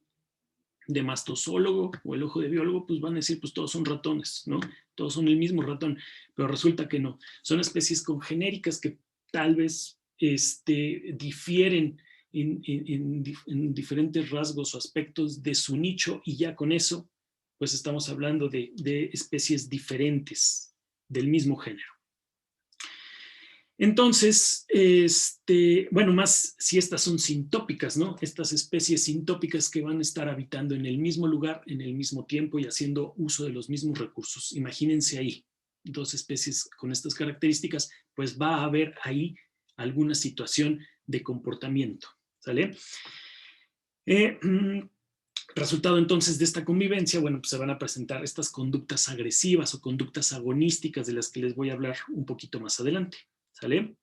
de mastozoólogo o el ojo de biólogo, pues van a decir, pues todos son ratones, ¿no? Todos son el mismo ratón, pero resulta que no. Son especies congenéricas que tal vez difieren en diferentes rasgos o aspectos de su nicho, y ya con eso, pues estamos hablando de especies diferentes del mismo género. Entonces, bueno, más si estas son sintópicas, ¿no? Estas especies sintópicas que van a estar habitando en el mismo lugar, en el mismo tiempo y haciendo uso de los mismos recursos. Imagínense ahí, dos especies con estas características, pues va a haber ahí alguna situación de comportamiento, ¿sale? Resultado entonces de esta convivencia, bueno, pues se van a presentar estas conductas agresivas o conductas agonísticas de las que les voy a hablar un poquito más adelante. ¿Sale?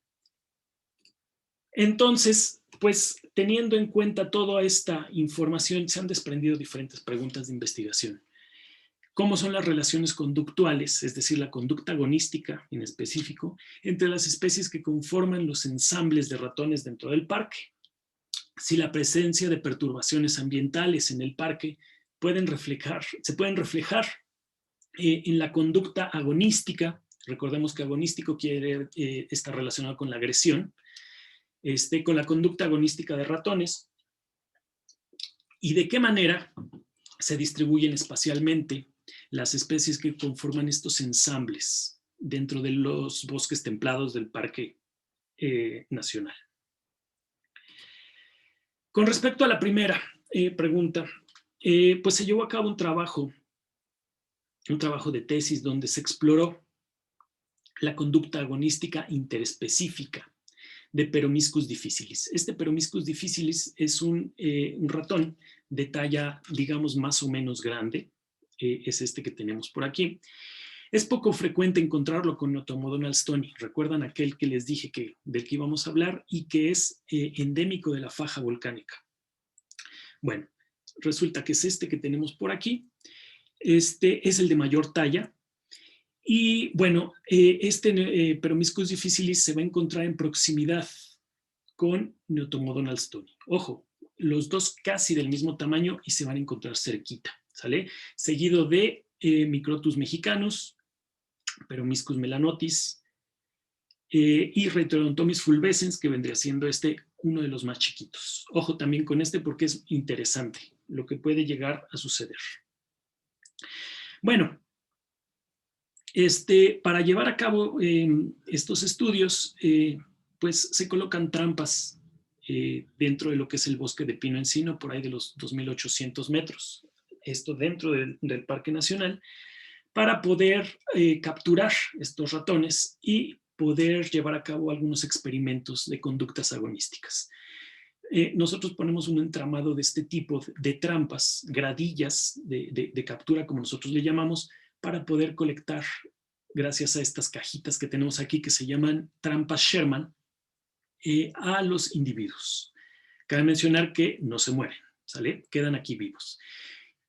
Entonces, pues teniendo en cuenta toda esta información, se han desprendido diferentes preguntas de investigación. ¿Cómo son las relaciones conductuales, es decir, la conducta agonística en específico, entre las especies que conforman los ensambles de ratones dentro del parque? Si la presencia de perturbaciones ambientales en el parque se pueden reflejar en la conducta agonística. Recordemos que agonístico está relacionado con la agresión, con la conducta agonística de ratones, y de qué manera se distribuyen espacialmente las especies que conforman estos ensambles dentro de los bosques templados del Parque Nacional. Con respecto a la primera pregunta, pues se llevó a cabo un trabajo de tesis donde se exploró la conducta agonística interespecífica de Peromyscus difficilis. Este Peromyscus difficilis es un ratón de talla, digamos, más o menos grande. Es este que tenemos por aquí. Es poco frecuente encontrarlo con Neotomodon alstoni. ¿Recuerdan aquel que les dije del que íbamos a hablar y que es endémico de la faja volcánica? Bueno, resulta que es este que tenemos por aquí. Este es el de mayor talla. Y bueno, este Peromyscus difficilis se va a encontrar en proximidad con Neotomodon alstoni. Ojo, los dos casi del mismo tamaño y se van a encontrar cerquita, ¿sale? Seguido de Microtus mexicanus, Peromyscus melanotis y Retroodontomys fulvescens, que vendría siendo uno de los más chiquitos. Ojo también con este porque es interesante lo que puede llegar a suceder. Bueno, para llevar a cabo estos estudios, pues se colocan trampas dentro de lo que es el bosque de pino encino, por ahí de los 2.800 metros. Esto dentro del Parque Nacional, para poder capturar estos ratones y poder llevar a cabo algunos experimentos de conductas agonísticas. Nosotros ponemos un entramado de este tipo de trampas, gradillas de captura, como nosotros le llamamos, para poder colectar, gracias a estas cajitas que tenemos aquí, que se llaman trampas Sherman, a los individuos. Cabe mencionar que no se mueren, ¿sale? Quedan aquí vivos.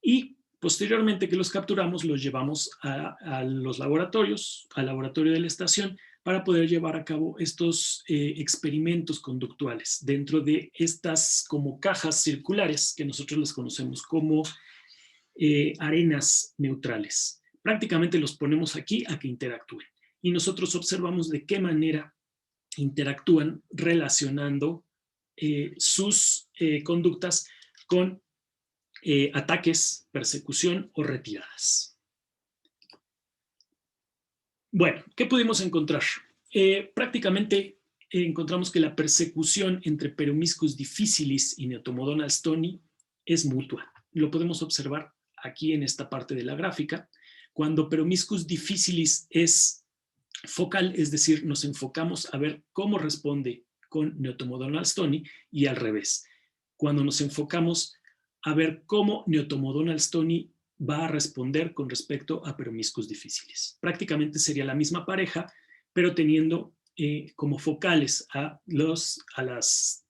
Y posteriormente que los capturamos, los llevamos a los laboratorios, al laboratorio de la estación, para poder llevar a cabo estos experimentos conductuales dentro de estas como cajas circulares que nosotros les conocemos como arenas neutrales. Prácticamente los ponemos aquí a que interactúen y nosotros observamos de qué manera interactúan relacionando sus conductas con ataques, persecución o retiradas. Bueno, ¿qué pudimos encontrar? Prácticamente encontramos que la persecución entre Peromyscus difficilis y Neotomodon alstoni es mutua. Lo podemos observar aquí en esta parte de la gráfica. Cuando Peromyscus difficilis es focal, es decir, nos enfocamos a ver cómo responde con Neotomodon alstoni, y al revés. Cuando nos enfocamos a ver cómo Neotomodon alstoni va a responder con respecto a Peromyscus difficilis. Prácticamente sería la misma pareja, pero teniendo como focales a las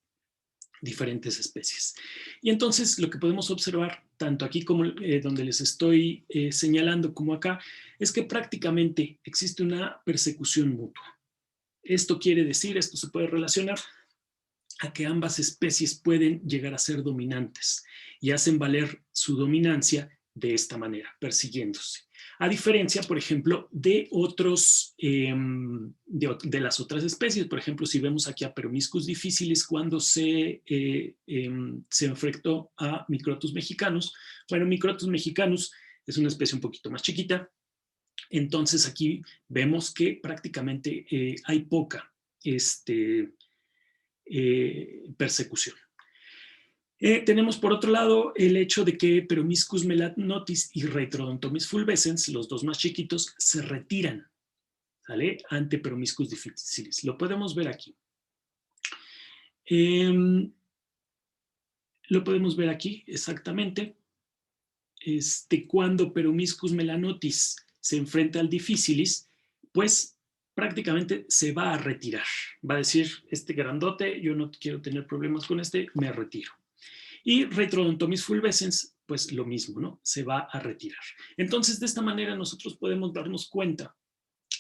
diferentes especies. Y entonces lo que podemos observar, tanto aquí como donde les estoy señalando como acá, es que prácticamente existe una persecución mutua. Esto quiere decir, esto se puede relacionar a que ambas especies pueden llegar a ser dominantes y hacen valer su dominancia de esta manera, persiguiéndose. A diferencia, por ejemplo, de las otras especies. Por ejemplo, si vemos aquí a Peromyscus difficilis cuando se enfrentó a Microtus mexicanus. Bueno, Microtus mexicanus es una especie un poquito más chiquita. Entonces aquí vemos que prácticamente hay poca persecución. Tenemos por otro lado el hecho de que Peromyscus melanotis y Retroodontomys fulvescens, los dos más chiquitos, se retiran, ¿sale?, ante Peromyscus difficilis. Lo podemos ver aquí. Lo podemos ver aquí exactamente. Cuando Peromyscus melanotis se enfrenta al difficilis, pues prácticamente se va a retirar. Va a decir, este grandote, yo no quiero tener problemas con este, me retiro. Y Retroodontomys fulvescens, pues lo mismo, ¿no? Se va a retirar. Entonces, de esta manera nosotros podemos darnos cuenta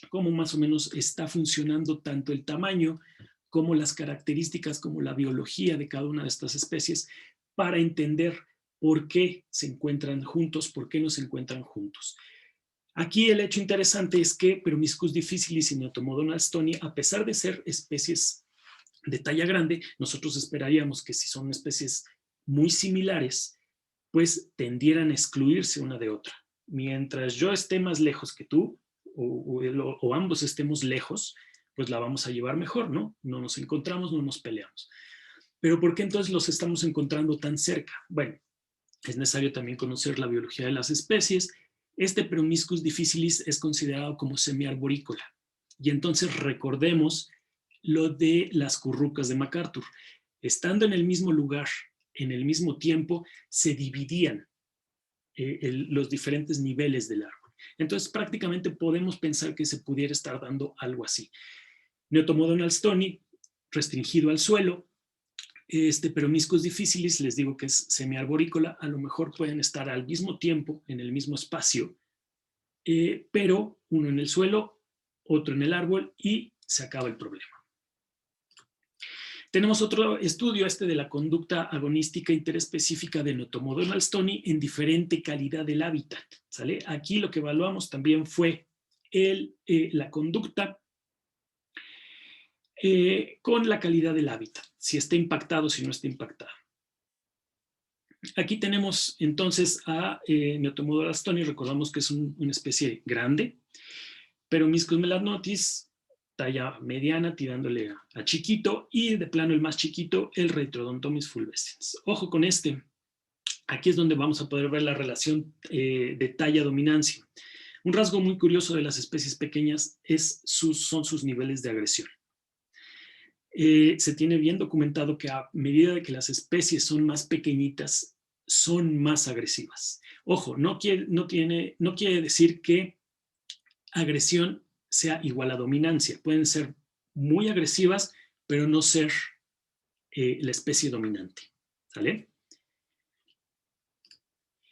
cómo más o menos está funcionando tanto el tamaño como las características, como la biología de cada una de estas especies, para entender por qué se encuentran juntos, por qué no se encuentran juntos. Aquí el hecho interesante es que Peromyscus difficilis y Neotomodon alstoni, a pesar de ser especies de talla grande, nosotros esperaríamos que si son especies muy similares, pues tendieran a excluirse una de otra. Mientras yo esté más lejos que tú, o ambos estemos lejos, pues la vamos a llevar mejor, ¿no? No nos encontramos, no nos peleamos. Pero ¿por qué entonces los estamos encontrando tan cerca? Bueno, es necesario también conocer la biología de las especies. Peromyscus difficilis es considerado como semiarborícola. Y entonces recordemos lo de las currucas de MacArthur. Estando en el mismo lugar, en el mismo tiempo, se dividían los diferentes niveles del árbol. Entonces, prácticamente podemos pensar que se pudiera estar dando algo así. Neotomodon stoni, restringido al suelo, Peromyscus difficilis, les digo que es semiarborícola, a lo mejor pueden estar al mismo tiempo, en el mismo espacio, pero uno en el suelo, otro en el árbol y se acaba el problema. Tenemos otro estudio, de la conducta agonística interespecífica de Neotomodon stoni en diferente calidad del hábitat, ¿sale? Aquí lo que evaluamos también fue la conducta con la calidad del hábitat, si está impactado, si no está impactado. Aquí tenemos entonces a Neotomodon stoni, recordamos que es una especie grande, Peromyscus melanotis, talla mediana, tirándole a chiquito, y de plano el más chiquito, el Retrodontomys fulvescens. Ojo con este, aquí es donde vamos a poder ver la relación de talla-dominancia. Un rasgo muy curioso de las especies pequeñas son sus niveles de agresión. Se tiene bien documentado que a medida de que las especies son más pequeñitas, son más agresivas. Ojo, no quiere decir que agresión sea igual a dominancia. Pueden ser muy agresivas, pero no ser la especie dominante. ¿Sale?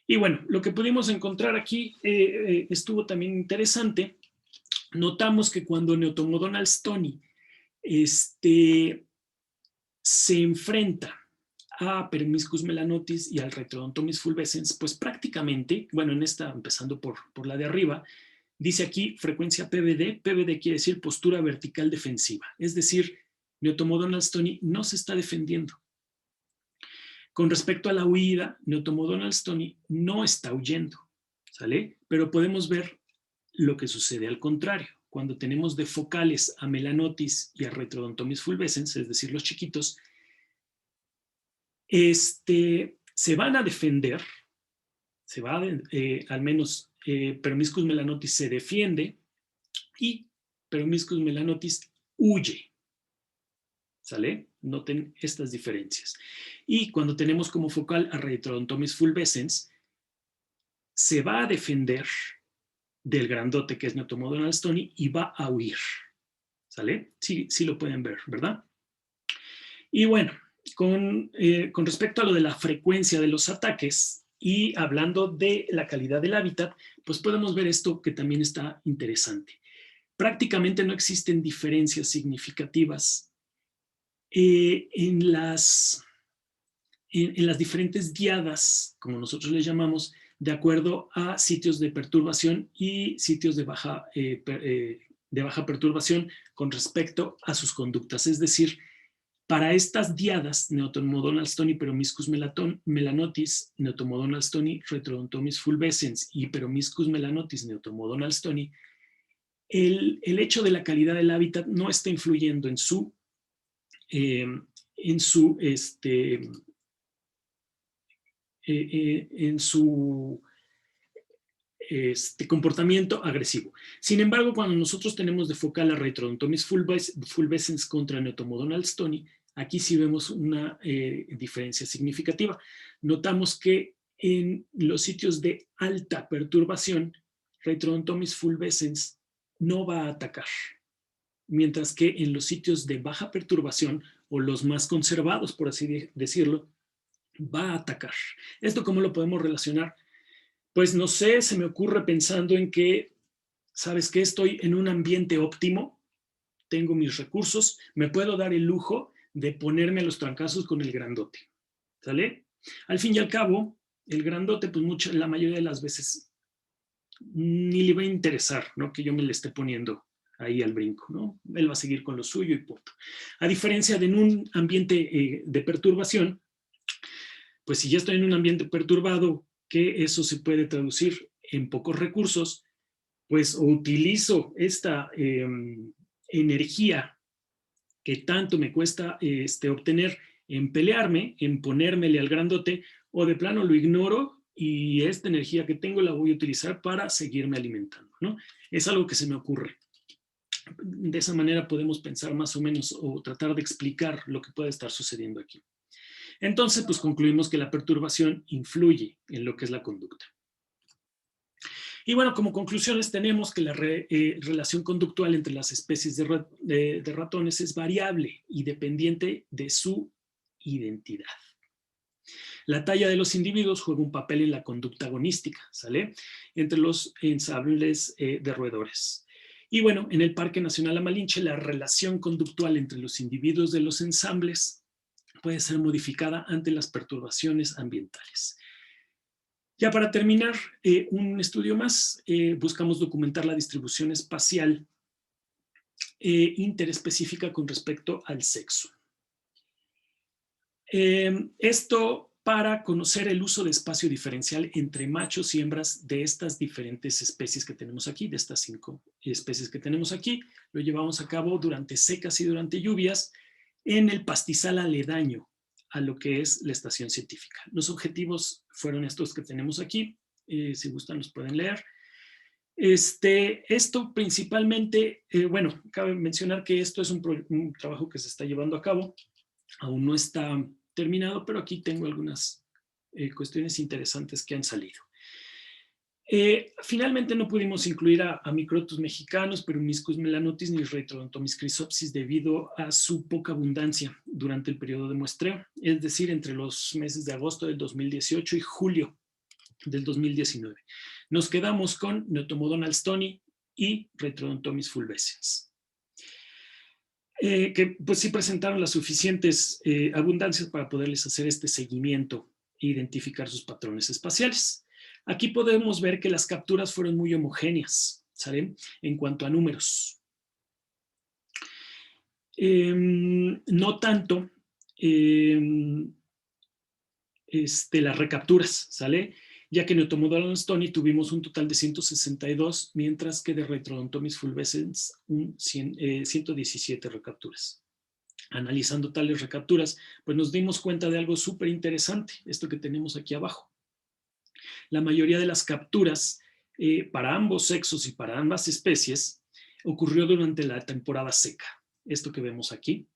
Y bueno, lo que pudimos encontrar aquí estuvo también interesante. Notamos que cuando Neotomodon stoni se enfrenta a Peromyscus melanotis y al Retrodontomys fulvescens, pues prácticamente, bueno, empezando por la de arriba, dice aquí frecuencia PVD. PVD quiere decir postura vertical defensiva. Es decir, Neotomodon stoni no se está defendiendo. Con respecto a la huida, Neotomodon stoni no está huyendo, ¿sale? Pero podemos ver lo que sucede al contrario. Cuando tenemos de focales a Melanotis y a Retrodontomys fulvescens, es decir, los chiquitos, se van a defender, al menos Peromyscus melanotis se defiende y Peromyscus melanotis huye. ¿Sale? Noten estas diferencias. Y cuando tenemos como focal a Retrodontomys fulvescens, se va a defender del grandote que es Neotomodon stoni y va a huir. ¿Sale? Sí, sí lo pueden ver, ¿verdad? Y bueno, con respecto a lo de la frecuencia de los ataques y hablando de la calidad del hábitat, pues podemos ver esto que también está interesante. Prácticamente no existen diferencias significativas en las diferentes diadas, como nosotros les llamamos, de acuerdo a sitios de perturbación y sitios de baja perturbación con respecto a sus conductas. Es decir, para estas diadas, Neotomodon stoni, Peromyscus melanotis, Neotomodon stoni, Retrodontomys fulvescens y Peromyscus melanotis, Neotomodon stoni, el hecho de la calidad del hábitat no está influyendo en su comportamiento agresivo. Sin embargo, cuando nosotros tenemos de focal a Retrodontomys fulvescens contra Neotomodon stoni, aquí sí vemos una diferencia significativa. Notamos que en los sitios de alta perturbación, Retrodontomys fulvescens no va a atacar, mientras que en los sitios de baja perturbación o los más conservados, por así decirlo, va a atacar. ¿Esto cómo lo podemos relacionar? Pues no sé, se me ocurre pensando en que, ¿sabes qué? Estoy en un ambiente óptimo, tengo mis recursos, me puedo dar el lujo de ponerme a los trancazos con el grandote, ¿sale? Al fin y al cabo, el grandote, pues la mayoría de las veces ni le va a interesar, ¿no? Que yo me le esté poniendo ahí al brinco, ¿no? Él va a seguir con lo suyo y punto. A diferencia de en un ambiente de perturbación, pues si ya estoy en un ambiente perturbado, que eso se puede traducir en pocos recursos, pues o utilizo esta energía que tanto me cuesta obtener en pelearme, en ponérmele al grandote, o de plano lo ignoro y esta energía que tengo la voy a utilizar para seguirme alimentando, ¿no? Es algo que se me ocurre. de esa manera podemos pensar más o menos o tratar de explicar lo que puede estar sucediendo aquí. Entonces, pues concluimos que la perturbación influye en lo que es la conducta. Y bueno, como conclusiones tenemos que la relación conductual entre las especies de ratones es variable y dependiente de su identidad. La talla de los individuos juega un papel en la conducta agonística, ¿sale? Entre los ensambles de roedores. Y bueno, en el Parque Nacional La Malinche, la relación conductual entre los individuos de los ensambles puede ser modificada ante las perturbaciones ambientales. Ya para terminar, un estudio más, buscamos documentar la distribución espacial interespecífica con respecto al sexo. Esto para conocer el uso de espacio diferencial entre machos y hembras de estas diferentes especies que tenemos aquí, de estas 5 especies que tenemos aquí. Lo llevamos a cabo durante secas y durante lluvias en el pastizal aledaño a lo que es la estación científica. Los objetivos fueron estos que tenemos aquí. Si gustan los pueden leer. Esto principalmente, bueno, cabe mencionar que esto es un trabajo que se está llevando a cabo. Aún no está terminado, pero aquí tengo algunas cuestiones interesantes que han salido. Finalmente no pudimos incluir a Microtus mexicanos, Peromyscus melanotis ni Reitrodontomys chrysopsis debido a su poca abundancia durante el periodo de muestreo, es decir, entre los meses de agosto del 2018 y julio del 2019. Nos quedamos con Neotomodon alstoni y Reitrodontomys fulvescens. Que pues sí presentaron las suficientes abundancias para poderles hacer este seguimiento e identificar sus patrones espaciales. Aquí podemos ver que las capturas fueron muy homogéneas, ¿saben? En cuanto a números. No tanto las recapturas, ¿sale? Ya que en Neotomodon alstoni tuvimos un total de 162, mientras que de Reitrodontomys fulvescens 117 recapturas. Analizando tales recapturas, pues nos dimos cuenta de algo súper interesante, esto que tenemos aquí abajo. La mayoría de las capturas para ambos sexos y para ambas especies ocurrió durante la temporada seca. Esto que vemos aquí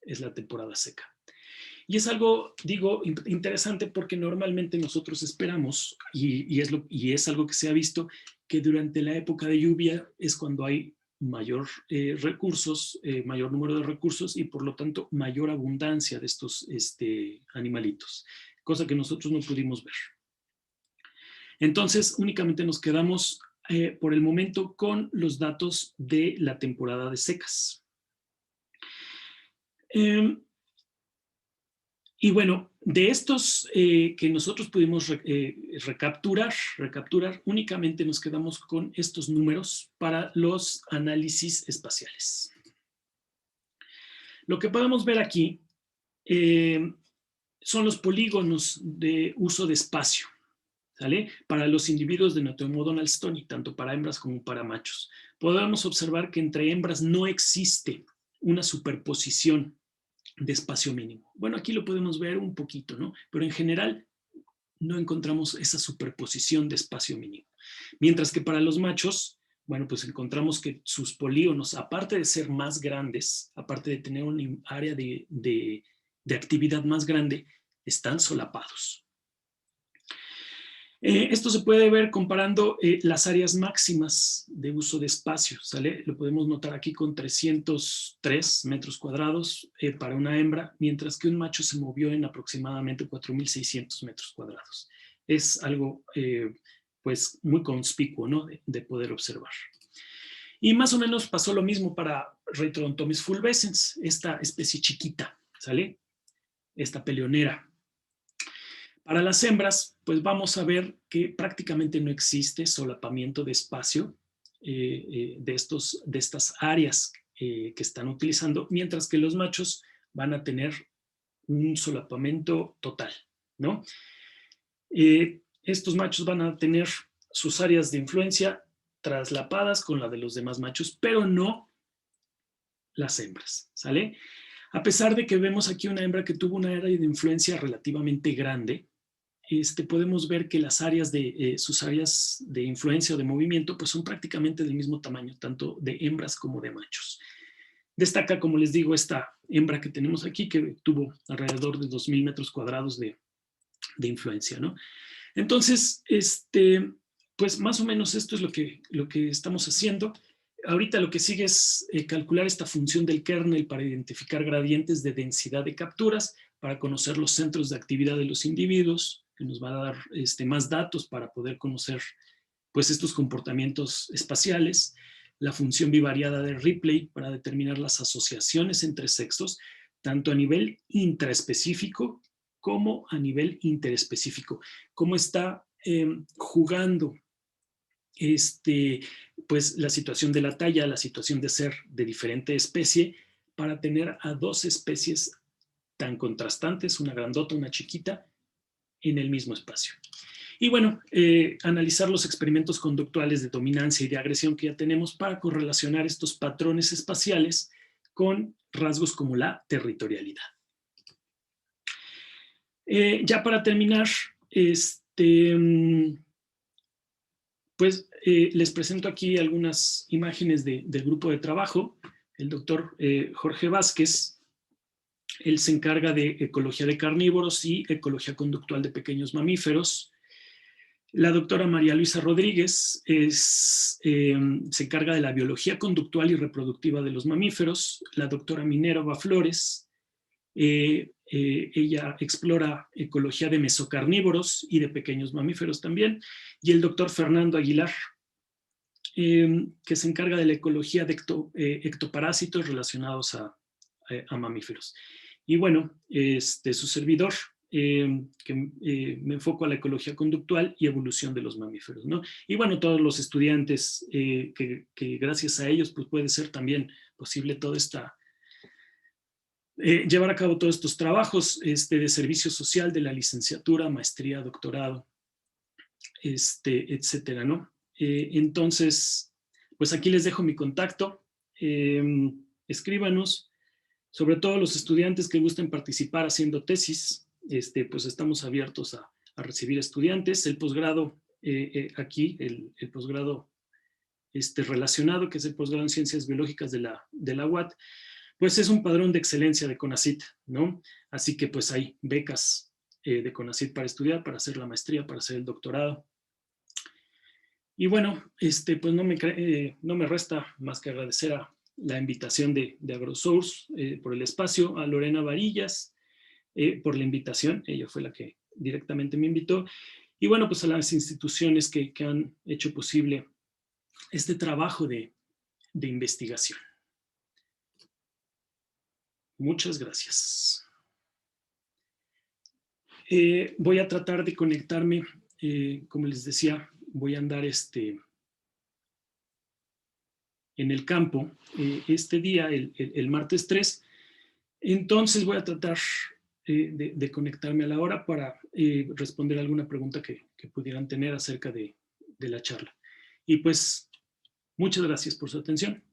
es la temporada seca. Y es algo, digo, interesante porque normalmente nosotros esperamos, y es algo que se ha visto, que durante la época de lluvia es cuando hay mayor recursos, mayor número de recursos y por lo tanto mayor abundancia de estos animalitos, cosa que nosotros no pudimos ver. Entonces únicamente nos quedamos por el momento con los datos de la temporada de secas. Y bueno, de estos que nosotros pudimos recapturar, únicamente nos quedamos con estos números para los análisis espaciales. Lo que podemos ver aquí son los polígonos de uso de espacio, ¿sale? Para los individuos de Neotomodon alstoni, tanto para hembras como para machos. Podemos observar que entre hembras no existe una superposición de espacio mínimo. Bueno, aquí lo podemos ver un poquito, ¿no? Pero en general no encontramos esa superposición de espacio mínimo. Mientras que para los machos, bueno, pues encontramos que sus polígonos, aparte de ser más grandes, aparte de tener un área de actividad más grande, están solapados. Esto se puede ver comparando las áreas máximas de uso de espacio, ¿sale? Lo podemos notar aquí con 303 metros cuadrados para una hembra, mientras que un macho se movió en aproximadamente 4.600 metros cuadrados. Es algo, pues, muy conspicuo, ¿no? De poder observar. Y más o menos pasó lo mismo para Reitrodontomys fulvescens, esta especie chiquita, ¿sale? Esta peleonera. Para las hembras, pues vamos a ver que prácticamente no existe solapamiento de espacio de estas áreas que están utilizando, mientras que los machos van a tener un solapamiento total, ¿no? Estos machos van a tener sus áreas de influencia traslapadas con la de los demás machos, pero no las hembras, ¿sale? A pesar de que vemos aquí una hembra que tuvo una área de influencia relativamente grande, podemos ver que las áreas sus áreas de influencia o de movimiento pues son prácticamente del mismo tamaño, tanto de hembras como de machos. Destaca, como les digo, esta hembra que tenemos aquí, que tuvo alrededor de 2,000 metros cuadrados de influencia, ¿no? Entonces, pues más o menos esto es lo que estamos haciendo. Ahorita lo que sigue es calcular esta función del kernel para identificar gradientes de densidad de capturas, para conocer los centros de actividad de los individuos, que nos va a dar más datos para poder conocer pues, estos comportamientos espaciales, la función bivariada de Ripley para determinar las asociaciones entre sexos, tanto a nivel intraespecífico como a nivel interespecífico. Cómo está jugando pues, la situación de la talla, la situación de ser de diferente especie, para tener a dos especies tan contrastantes, una grandota, una chiquita, en el mismo espacio. Y bueno, analizar los experimentos conductuales de dominancia y de agresión que ya tenemos para correlacionar estos patrones espaciales con rasgos como la territorialidad. Ya para terminar, pues les presento aquí algunas imágenes del grupo de trabajo. El doctor Jorge Vázquez, él se encarga de ecología de carnívoros y ecología conductual de pequeños mamíferos. La doctora María Luisa Rodríguez se encarga de la biología conductual y reproductiva de los mamíferos. La doctora Minerva Flores, ella explora ecología de mesocarnívoros y de pequeños mamíferos también. Y el doctor Fernando Aguilar, que se encarga de la ecología de ectoparásitos relacionados a mamíferos. Y bueno, su servidor, que me enfoco a la ecología conductual y evolución de los mamíferos, ¿no? Y bueno, todos los estudiantes que gracias a ellos pues puede ser también posible toda esta, llevar a cabo todos estos trabajos de servicio social, de la licenciatura, maestría, doctorado, etcétera, ¿no? Entonces, pues aquí les dejo mi contacto, escríbanos. Sobre todo los estudiantes que gusten participar haciendo tesis, pues estamos abiertos a recibir estudiantes. El posgrado, aquí, el posgrado relacionado, que es el posgrado en Ciencias Biológicas de la UAT, pues es un padrón de excelencia de CONACYT, ¿no? Así que pues hay becas de CONACYT para estudiar, para hacer la maestría, para hacer el doctorado. Y bueno, pues no me resta más que agradecer a la invitación de AgroSource por el espacio, a Lorena Varillas por la invitación, ella fue la que directamente me invitó, y bueno, pues a las instituciones que han hecho posible este trabajo de investigación. Muchas gracias. Voy a tratar de conectarme, como les decía, voy a andar en el campo este día, el martes 3. Entonces voy a tratar de conectarme a la hora para responder alguna pregunta que pudieran tener acerca de la charla. Y pues, muchas gracias por su atención.